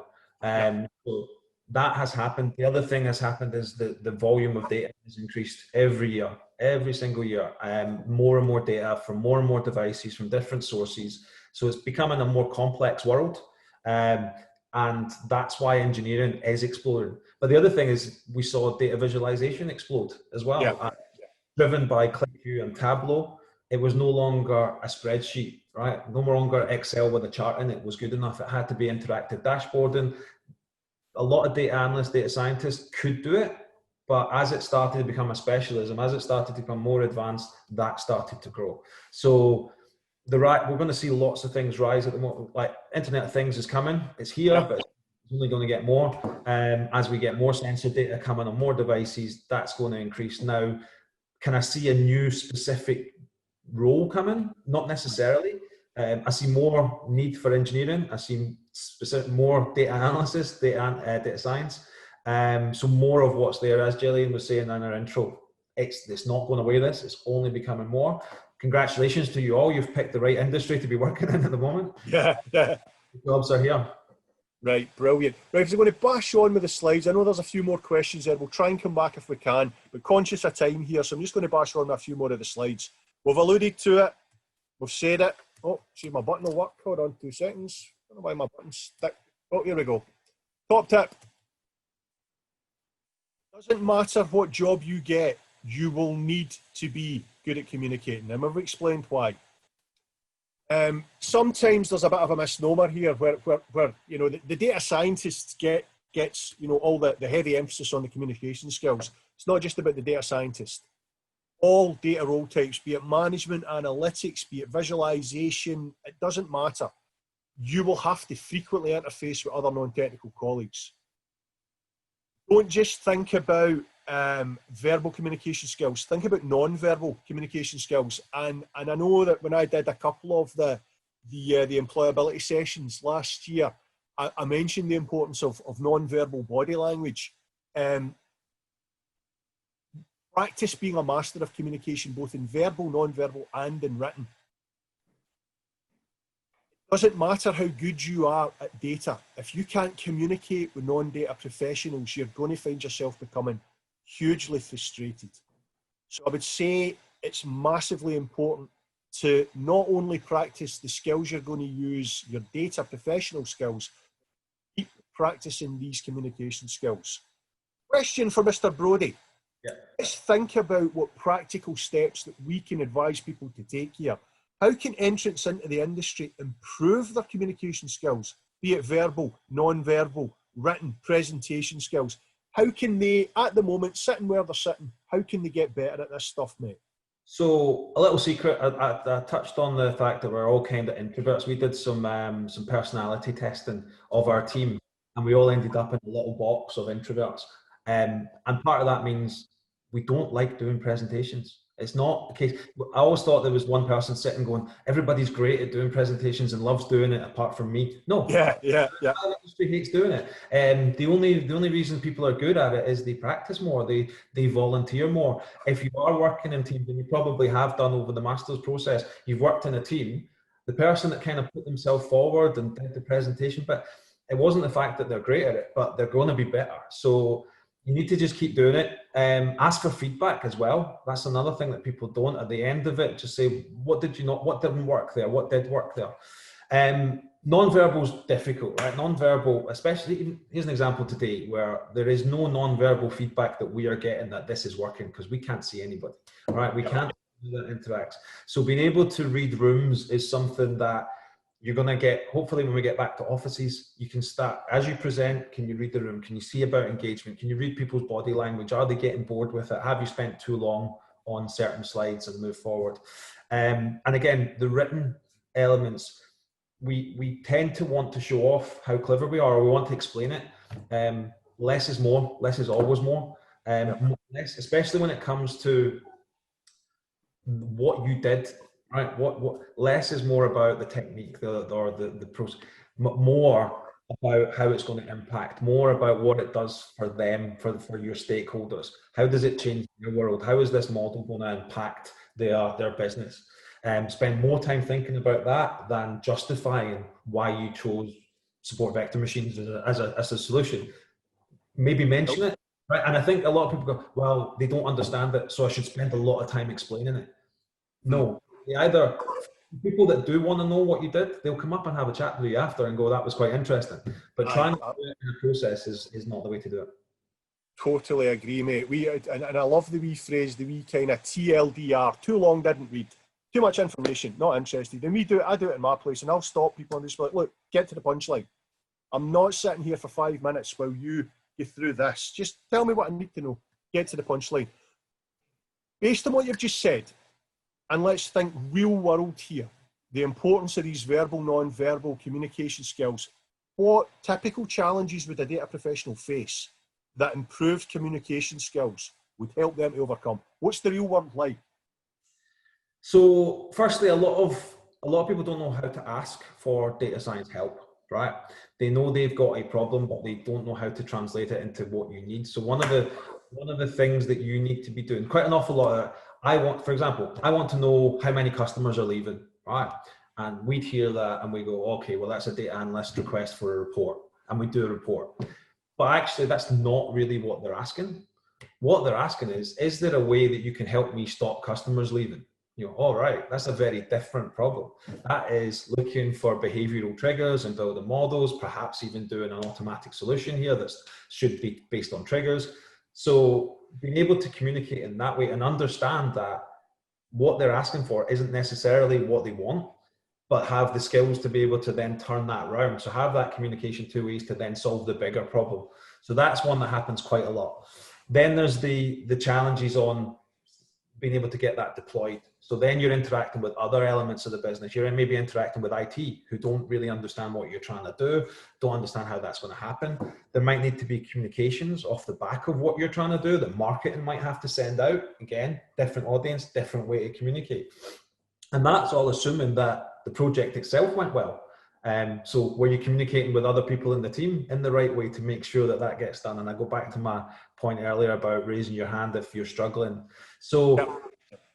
So that has happened. The other thing that's happened is the volume of data has increased every year, every single year. More and more data from more and more devices from different sources. So it's becoming a more complex world. And that's why engineering is exploding. But the other thing is we saw data visualization explode as well. Driven by ClickView and Tableau. It was no longer a spreadsheet, right? No longer Excel with a chart in it was good enough. It had to be interactive dashboarding. A lot of data analysts, data scientists could do it, but as it started to become a specialism, as it started to become more advanced, that started to grow. So we're going to see lots of things rise at the moment. Like Internet of Things is coming, it's here, but it's only going to get more. As we get more sensor data coming on more devices, that's going to increase. Now, can I see a new specific role coming? Not necessarily. I see more need for engineering. I see more data analysis, data science. So more of what's there, as Gillian was saying in our intro, it's not going away. It's only becoming more. Congratulations to you all. You've picked the right industry to be working in at the moment. Yeah. The jobs are here. Right, brilliant. Right, so we're going to bash on with the slides. I know there's a few more questions there. We'll try and come back if we can, but conscious of time here, so I'm just going to bash on with a few more of the slides. We've alluded to it. We've said it. Oh, see, my button will work. Hold on 2 seconds. I don't know why my button's stuck. Oh, here we go. Top tip. Doesn't matter what job you get, you will need to be good at communicating. And we've explained why. Sometimes there's a bit of a misnomer here where you know, the data scientists gets you know, all the heavy emphasis on the communication skills. It's not just about the data scientist. All data role types, be it management, analytics, be it visualization, it doesn't matter. You will have to frequently interface with other non-technical colleagues. Don't just think about verbal communication skills. Think about non-verbal communication skills. And I know that when I did a couple of the employability sessions last year, I mentioned the importance of non-verbal body language. Practice being a master of communication, both in verbal, non-verbal, and in written. It doesn't matter how good you are at data. If you can't communicate with non-data professionals, you're going to find yourself becoming hugely frustrated. So I would say it's massively important to not only practice the skills you're going to use, your data professional skills, keep practicing these communication skills. Question for Mr. Brodie. Yeah. Let's think about what practical steps that we can advise people to take here. How can entrants into the industry improve their communication skills be it verbal, non-verbal, written, presentation skills. How can they, at the moment, sitting where they're sitting, how can they get better at this stuff, mate? So a little secret, I touched on the fact that we're all kind of introverts. We did some personality testing of our team, and we all ended up in a little box of introverts. And part of that means we don't like doing presentations. It's not the case. I always thought there was one person sitting going, everybody's great at doing presentations and loves doing it apart from me. No. Yeah. The industry hates doing it. The only reason people are good at it is they practice more, they volunteer more. If you are working in teams, and you probably have done over the master's process, you've worked in a team, the person that kind of put themselves forward and did the presentation, but it wasn't the fact that they're great at it, but they're going to be better. So you need to just keep doing it. Ask for feedback as well. That's another thing that people don't. At the end of it, just say, what didn't work there? What did work there? Non-verbal is difficult, right? Non-verbal, especially, here's an example today where there is no non-verbal feedback that we are getting that this is working because we can't see anybody, right? We can't do that interacts. So being able to read rooms is something that you're going to get, hopefully when we get back to offices, you can start, as you present, can you read the room? Can you see about engagement? Can you read people's body language? Are they getting bored with it? Have you spent too long on certain slides and move forward? And again, the written elements, we tend to want to show off how clever we are, or we want to explain it. Less is more, less is always more. Less, especially when it comes to what you did, right? What less is more about the technique, the process, more about how it's going to impact, more about what it does for them, for your stakeholders. How does it change your world? How is this model going to impact their business? Spend more time thinking about that than justifying why you chose support vector machines as a solution. Maybe mention it, right? And I think a lot of people go, well, they don't understand it, so I should spend a lot of time explaining it. No, either people that do want to know what you did, they'll come up and have a chat with you after and go, that was quite interesting. But trying to do it in a process is not the way to do it. Totally agree, mate. And I love the wee phrase, the wee kind of TLDR, too long, didn't read. Too much information, not interested. And I do it in my place, and I'll stop people and just be like, look, get to the punchline. I'm not sitting here for 5 minutes while you get through this. Just tell me what I need to know. Get to the punchline. Based on what you've just said, and let's think real world here, the importance of these verbal, non-verbal communication skills. What typical challenges would a data professional face that improved communication skills would help them to overcome? What's the real world like? So firstly, a lot of people don't know how to ask for data science help, right? They know they've got a problem, but they don't know how to translate it into what you need. So one of the things that you need to be doing, quite an awful lot of, for example, I want to know how many customers are leaving, right? And we'd hear that and we go, okay, well, that's a data analyst request for a report. And we do a report. But actually, that's not really what they're asking. What they're asking is there a way that you can help me stop customers leaving? All right, that's a very different problem. That is looking for behavioral triggers and building models, perhaps even doing an automatic solution here that should be based on triggers. So being able to communicate in that way and understand that what they're asking for isn't necessarily what they want, but have the skills to be able to then turn that around. So have that communication two ways to then solve the bigger problem. So that's one that happens quite a lot. Then there's the challenges on being able to get that deployed. So then you're interacting with other elements of the business. You're maybe interacting with IT who don't really understand what you're trying to do, don't understand how that's going to happen. There might need to be communications off the back of what you're trying to do that marketing might have to send out. Again, different audience, different way to communicate. And that's all assuming that the project itself went well. So were you communicating with other people in the team in the right way to make sure that that gets done? And I go back to my point earlier about raising your hand if you're struggling. So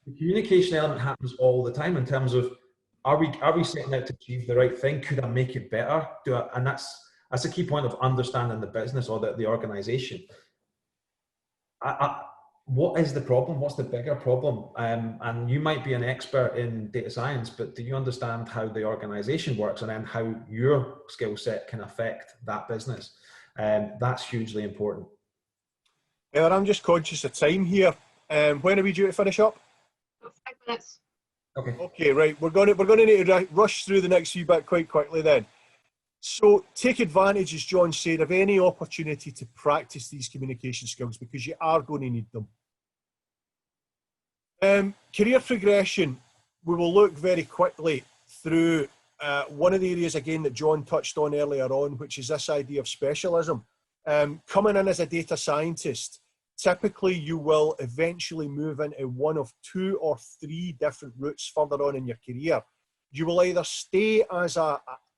the communication element happens all the time in terms of, are we setting out to achieve the right thing? Could I make it better? And that's a key point of understanding the business or the organization. What is the problem? What's the bigger problem? And you might be an expert in data science, but do you understand how the organization works and then how your skill set can affect that business? That's hugely important. Heather, I'm just conscious of time here. When are we due to finish up? 5 minutes. Okay, right. We're going to need to rush through the next few bit quite quickly then. So take advantage, as John said, of any opportunity to practice these communication skills, because you are going to need them. Career progression, we will look very quickly through one of the areas again that John touched on earlier on, which is this idea of specialism. Coming in as a data scientist, typically you will eventually move into one of 2 or 3 different routes further on in your career. You will either stay as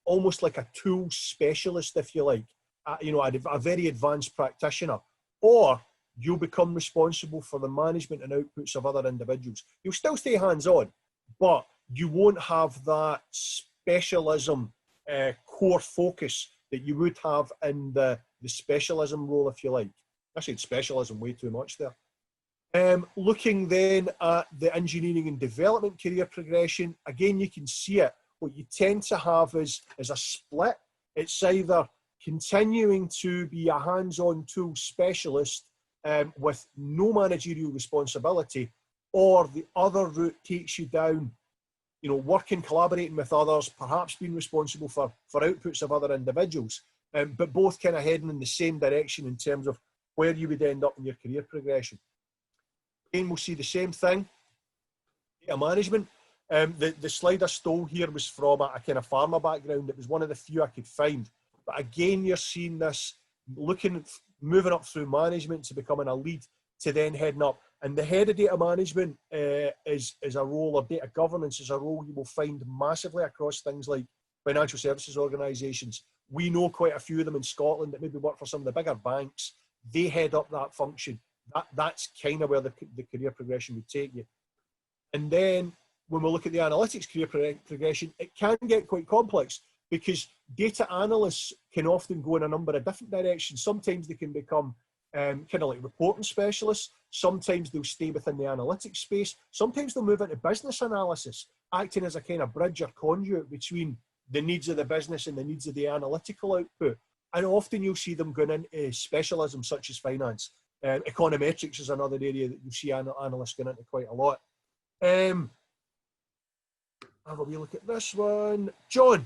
almost like a tool specialist, if you like, a very advanced practitioner, or you'll become responsible for the management and outputs of other individuals. You'll still stay hands-on, but you won't have that specialism core focus that you would have in the specialism role, if you like. I said specialism way too much there. Looking then at the engineering and development career progression, again, you can see it. What you tend to have is a split. It's either continuing to be a hands-on tool specialist with no managerial responsibility, or the other route takes you down, working, collaborating with others, perhaps being responsible for outputs of other individuals, but both kind of heading in the same direction in terms of where you would end up in your career progression. Again, we'll see the same thing. Data management. The slide I stole here was from a kind of pharma background. It was one of the few I could find. But again, you're seeing this moving up through management to becoming a lead, to then heading up. And the head of data management is a role, or data governance is a role you will find massively across things like financial services organisations. We know quite a few of them in Scotland that maybe work for some of the bigger banks. They head up that function. That's kind of where the career progression would take you. And then when we look at the analytics career progression, it can get quite complex, because data analysts can often go in a number of different directions. Sometimes they can become kind of like reporting specialists. Sometimes they'll stay within the analytics space. Sometimes they'll move into business analysis, acting as a kind of bridge or conduit between the needs of the business and the needs of the analytical output. And often you'll see them going into specialisms such as finance. Econometrics is another area that you see analysts going into quite a lot. Have a wee look at this one. John.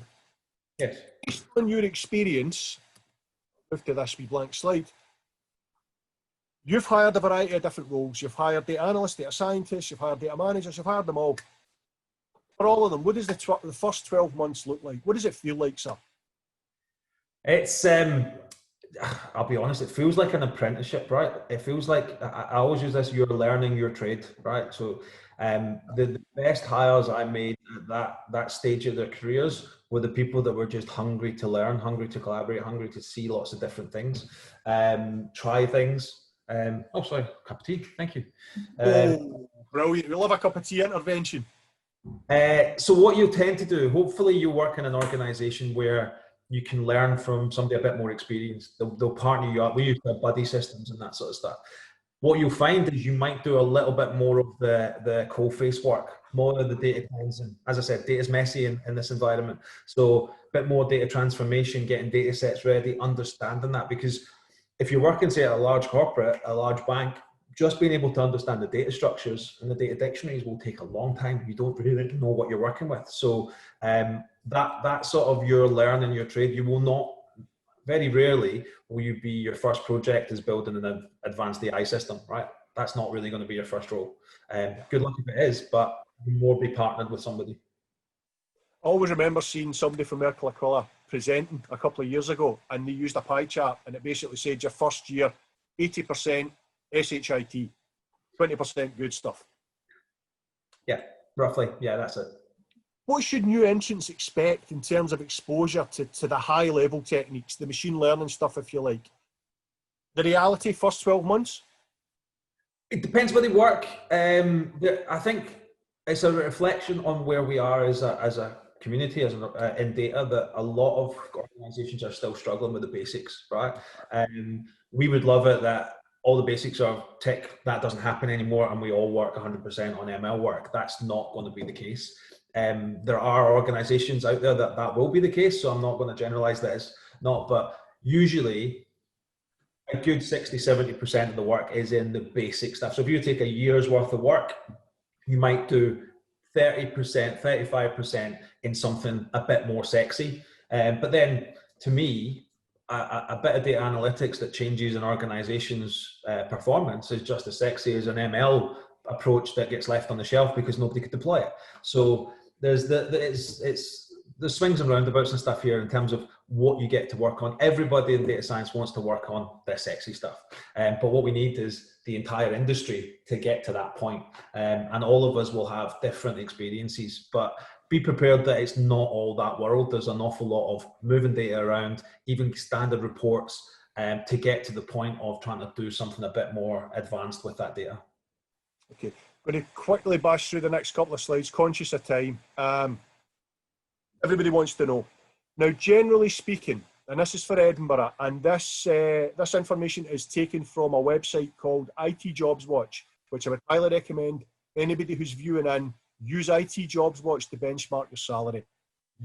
Yes. Based on your experience, move to this wee blank slide. You've hired a variety of different roles. You've hired data analysts, data scientists, you've hired data managers, you've hired them all. For all of them, what does the first 12 months look like? What does it feel like, sir? It's, I'll be honest, it feels like an apprenticeship, right? It feels like, I always use this, you're learning your trade, right? So the best hires I made at that stage of their careers were the people that were just hungry to learn, hungry to collaborate, hungry to see lots of different things, try things. Oh, sorry, cup of tea, thank you. Brilliant, we love a cup of tea intervention. So what you tend to do, hopefully you work in an organisation where you can learn from somebody a bit more experienced. They'll partner you up. We use buddy systems and that sort of stuff. What you'll find is you might do a little bit more of the coalface work, more of the data cleansing. As I said, data's messy in this environment. So a bit more data transformation, getting data sets ready, understanding that. Because if you're working, say, at a large corporate, a large bank, just being able to understand the data structures and the data dictionaries will take a long time. You don't really know what you're working with. So that sort of your learning your trade, you will not, very rarely will you be, your first project is building an advanced AI system, right? That's not really going to be your first role. Good luck if it is, but more be partnered with somebody. I always remember seeing somebody from Merkle, Aquila presenting a couple of years ago, and they used a pie chart, and it basically said your first year, 80% SHIT, 20% good stuff. Yeah, roughly. Yeah, that's it. What should new entrants expect in terms of exposure to the high level techniques, the machine learning stuff, if you like? The reality, first 12 months? It depends where they work. I think it's a reflection on where we are as a community, in data, that a lot of organizations are still struggling with the basics, right? We would love it that all the basics are tick, that doesn't happen anymore, and we all work 100% on ML work. That's not going to be the case. There are organizations out there that will be the case, so I'm not going to generalize that as not, but usually a good 60-70% of the work is in the basic stuff. So if you take a year's worth of work, you might do 30%, 35% in something a bit more sexy. But then to me, a bit of data analytics that changes an organization's performance is just as sexy as an ML approach that gets left on the shelf because nobody could deploy it. So there's the swings and roundabouts and stuff here in terms of what you get to work on. Everybody in data science wants to work on the sexy stuff. But what we need is the entire industry to get to that point. And all of us will have different experiences, but be prepared that it's not all that world. There's an awful lot of moving data around, even standard reports, to get to the point of trying to do something a bit more advanced with that data. Okay, I'm going to quickly bash through the next couple of slides, conscious of time. Everybody wants to know. Now, generally speaking, and this is for Edinburgh, and this information is taken from a website called IT Jobs Watch, which I would highly recommend anybody who's viewing in, use IT Jobs Watch to benchmark your salary.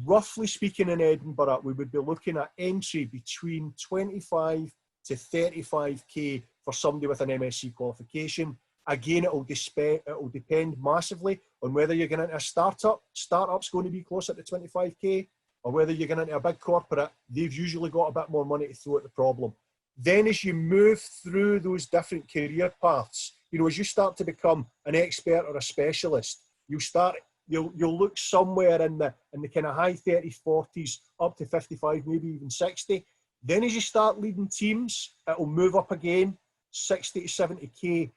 Roughly speaking, in Edinburgh, we would be looking at entry between 25 to 35k for somebody with an MSc qualification. Again, it will depend massively on whether you're going into a startup. Startup's going to be closer to 25k, or whether you're going into a big corporate, they've usually got a bit more money to throw at the problem. Then as you move through those different career paths, you know, as you start to become an expert or a specialist, you'll look somewhere in the kind of high 30s, 40s, up to 55, maybe even 60. Then as you start leading teams, it'll move up again, 60 to 70k,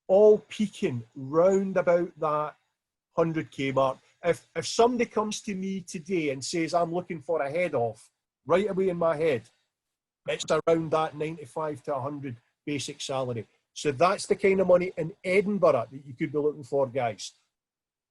all peaking round about that 100k mark. If somebody comes to me today and says, I'm looking for a head of, right away in my head, it's around that 95 to 100 basic salary. So that's the kind of money in Edinburgh that you could be looking for, guys.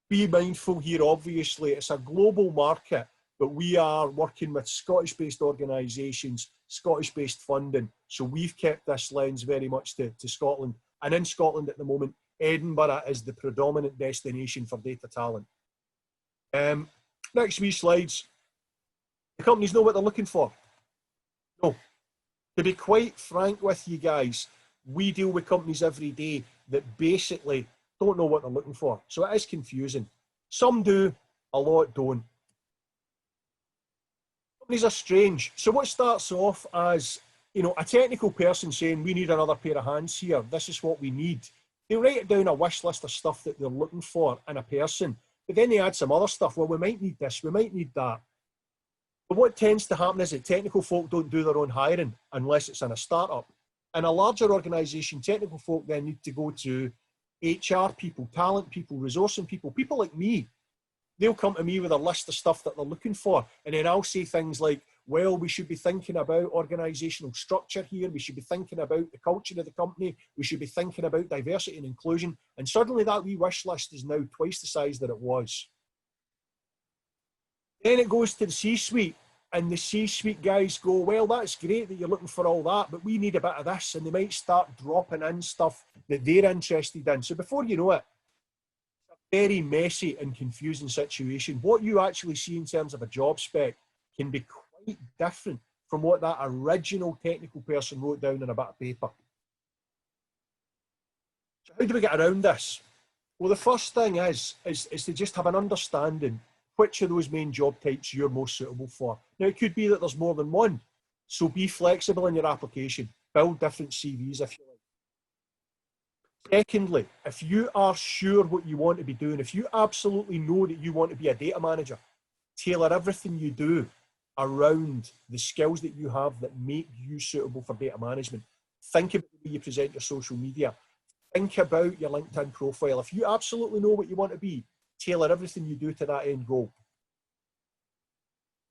Be mindful here, obviously, it's a global market, but we are working with Scottish-based organisations, Scottish-based funding. So we've kept this lens very much to Scotland. And in Scotland at the moment, Edinburgh is the predominant destination for data talent. Next few slides. The companies know what they're looking for. No. To be quite frank with you guys, we deal with companies every day that basically don't know what they're looking for. So it is confusing. Some do, a lot don't. Companies are strange. So what starts off as, you know, a technical person saying, we need another pair of hands here, this is what we need. They write down a wish list of stuff that they're looking for in a person, but then they add some other stuff. Well, we might need this, we might need that. But what tends to happen is that technical folk don't do their own hiring unless it's in a startup. In a larger organisation, technical folk then need to go to HR people, talent people, resourcing people, people like me. They'll come to me with a list of stuff that they're looking for, and then I'll say things like, well, we should be thinking about organisational structure here, we should be thinking about the culture of the company, we should be thinking about diversity and inclusion, and suddenly that wee wish list is now twice the size that it was. Then it goes to the C-suite, and the C-suite guys go, well, that's great that you're looking for all that, but we need a bit of this, and they might start dropping in stuff that they're interested in. So before you know it, it's a very messy and confusing situation. What you actually see in terms of a job spec can be quite different from what that original technical person wrote down on a bit of paper. So how do we get around this? Well, the first thing is to just have an understanding which of those main job types you're most suitable for. Now, it could be that there's more than one, so be flexible in your application. Build different CVs if you like. Secondly, if you are sure what you want to be doing, if you absolutely know that you want to be a data manager, tailor everything you do around the skills that you have that make you suitable for data management. Think about the way you present your social media. Think about your LinkedIn profile. If you absolutely know what you want to be, tailor everything you do to that end goal.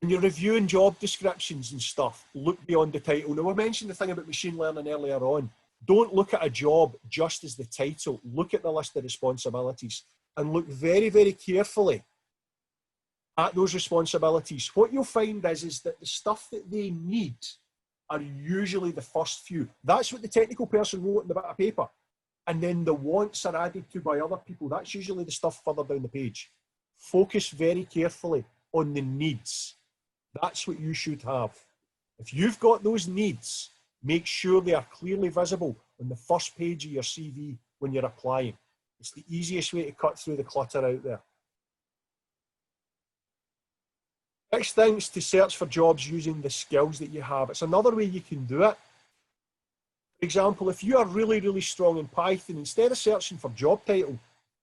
When you're reviewing job descriptions and stuff, look beyond the title. Now, I mentioned the thing about machine learning earlier on. Don't look at a job just as the title. Look at the list of responsibilities and look very, very carefully at those responsibilities. What you'll find is that the stuff that they need are usually the first few. That's what the technical person wrote in the bit of paper. And then the wants are added to by other people. That's usually the stuff further down the page. Focus very carefully on the needs. That's what you should have. If you've got those needs, make sure they are clearly visible on the first page of your CV when you're applying. It's the easiest way to cut through the clutter out there. Next thing is to search for jobs using the skills that you have. It's another way you can do it. For example, if you are really, really strong in Python, instead of searching for job title,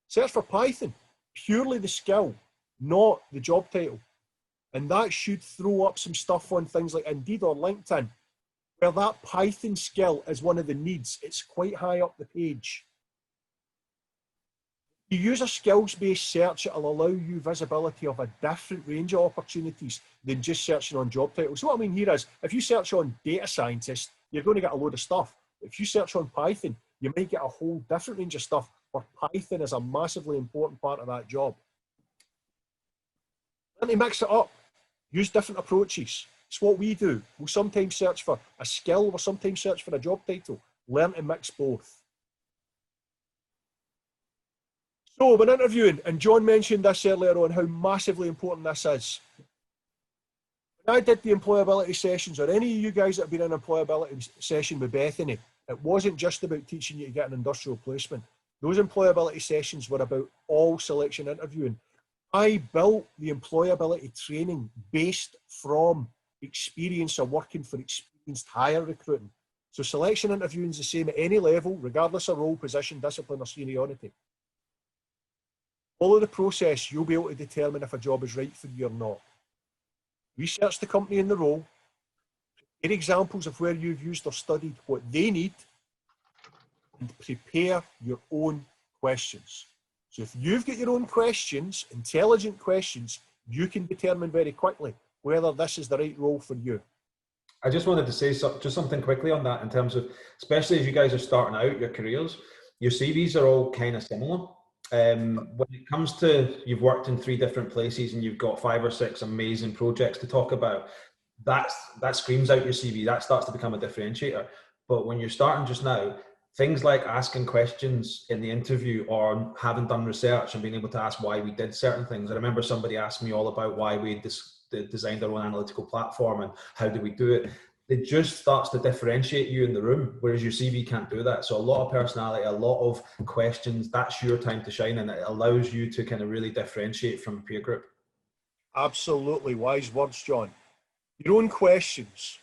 search for Python, purely the skill, not the job title. And that should throw up some stuff on things like Indeed or LinkedIn, where that Python skill is one of the needs. It's quite high up the page. You use a skills-based search, it'll allow you visibility of a different range of opportunities than just searching on job titles. So what I mean here is, if you search on data scientist, you're going to get a load of stuff. If you search on Python, you might get a whole different range of stuff, where Python is a massively important part of that job. Learn to mix it up. Use different approaches. It's what we do. We'll sometimes search for a skill, we'll sometimes search for a job title. Learn to mix both. So when interviewing, and John mentioned this earlier on, how massively important this is. When I did the employability sessions, or any of you guys that have been in an employability session with Bethany, it wasn't just about teaching you to get an industrial placement. Those employability sessions were about all selection interviewing. I built the employability training based from experience of working for experienced hire recruiting. So selection interviewing is the same at any level, regardless of role, position, discipline, or seniority. Follow the process, you'll be able to determine if a job is right for you or not. Research the company and the role. Get examples of where you've used or studied what they need, and prepare your own questions. So if you've got your own questions, intelligent questions, you can determine very quickly whether this is the right role for you. I just wanted to say just something quickly on that, in terms of, especially as you guys are starting out your careers, your CVs are all kind of similar. When it comes to, you've worked in 3 different places and you've got 5 or 6 amazing projects to talk about, that screams out your CV. That starts to become a differentiator. But when you're starting just now, things like asking questions in the interview, or having done research and being able to ask why we did certain things. I remember somebody asked me all about why we designed our own analytical platform and how do we do it. It just starts to differentiate you in the room, whereas your CV can't do that. So a lot of personality, a lot of questions, that's your time to shine, and it allows you to kind of really differentiate from a peer group. Absolutely, wise words, John. Your own questions.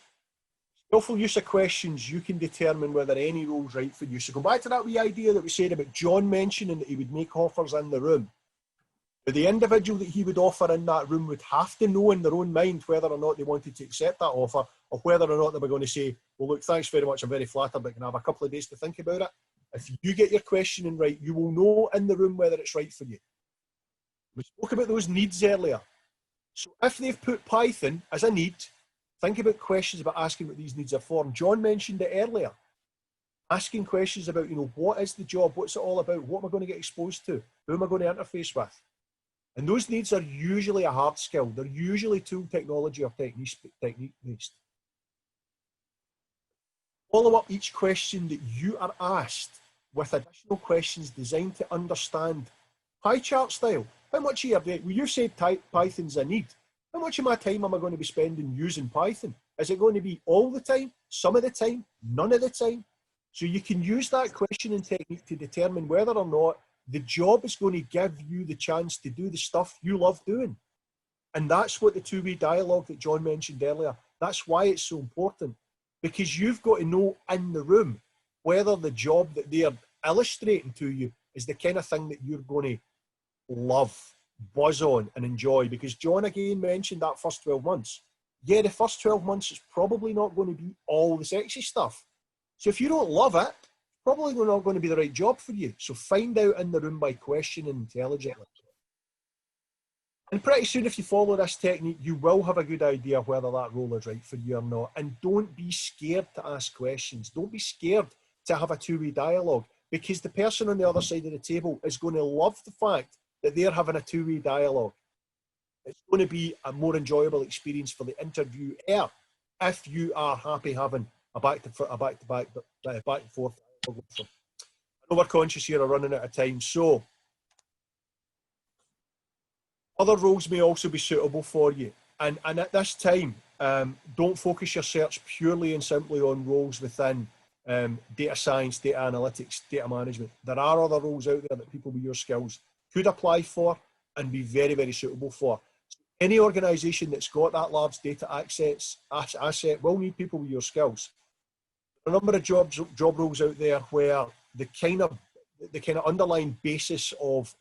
Skillful use of questions, you can determine whether any role's right for you. So go back to that wee idea that we said about John mentioning that he would make offers in the room. But the individual that he would offer in that room would have to know in their own mind whether or not they wanted to accept that offer, or whether or not they were going to say, well, look, thanks very much, I'm very flattered, but can I have a couple of days to think about it? If you get your questioning right, you will know in the room whether it's right for you. We spoke about those needs earlier. So if they've put Python as a need, think about questions about asking what these needs are for. And John mentioned it earlier. Asking questions about, what is the job? What's it all about? What am I going to get exposed to? Who am I going to interface with? And those needs are usually a hard skill. They're usually tool, technology, or technique based. Follow up each question that you are asked with additional questions designed to understand pie chart style. How much of your day, well, you said Python's a need. How much of my time am I going to be spending using Python? Is it going to be all the time, some of the time, none of the time? So you can use that questioning technique to determine whether or not the job is going to give you the chance to do the stuff you love doing. And that's what the two-way dialogue that John mentioned earlier, that's why it's so important. Because you've got to know in the room whether the job that they're illustrating to you is the kind of thing that you're going to love, buzz on and enjoy. Because John again mentioned that first 12 months. Yeah, the first 12 months is probably not going to be all the sexy stuff. So if you don't love it, probably not going to be the right job for you. So find out in the room by questioning intelligently. And pretty soon, if you follow this technique, you will have a good idea whether that role is right for you or not. And don't be scared to ask questions. Don't be scared to have a two-way dialogue, because the person on the other side of the table is going to love the fact that they're having a two-way dialogue. It's going to be a more enjoyable experience for the interviewer if you are happy having a back and forth. I know we're conscious here of running out of time, so other roles may also be suitable for you. And at this time, don't focus your search purely and simply on roles within data science, data analytics, data management. There are other roles out there that people with your skills could apply for and be very, very suitable for. So Any organisation that's got that large data asset will need people with your skills. A number of job roles out there where the kind of underlying basis of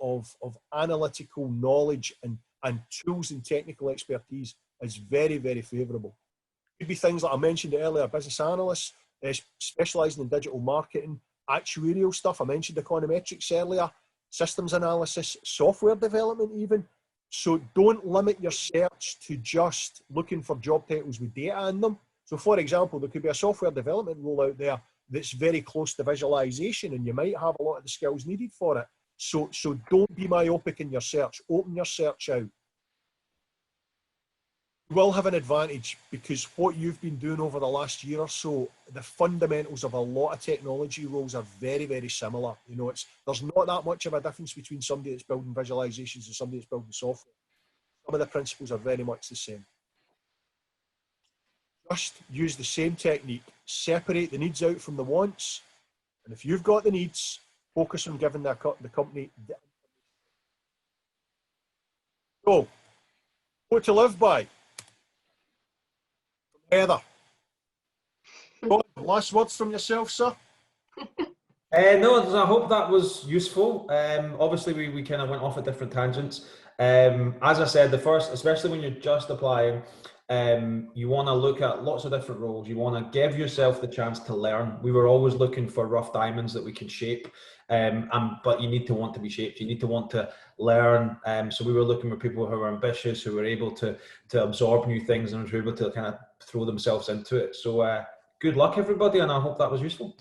analytical knowledge and tools and technical expertise is very, very favourable. It could be things like I mentioned earlier, business analysts, specialising in digital marketing, actuarial stuff. I mentioned econometrics earlier, systems analysis, software development even. So don't limit your search to just looking for job titles with data in them. So for example, there could be a software development role out there that's very close to visualization, and you might have a lot of the skills needed for it. So don't be myopic in your search. Open your search out. You will have an advantage because what you've been doing over the last year or so, the fundamentals of a lot of technology roles are very, very similar. You know, there's not that much of a difference between somebody that's building visualizations and somebody that's building software. Some of the principles are very much the same. Just use the same technique. Separate the needs out from the wants. And if you've got the needs, focus on giving the company the information. So, what to live by? Heather. Last words from yourself, sir? No, I hope that was useful. Obviously, we kind of went off at different tangents. As I said, the first, especially when you're just applying, you want to look at lots of different roles. You want to give yourself the chance to learn. We were always looking for rough diamonds that we could shape, but you need to want to be shaped. You need to want to learn. So we were looking for people who were ambitious, who were able to absorb new things and who were able to kind of throw themselves into it. So good luck, everybody, and I hope that was useful.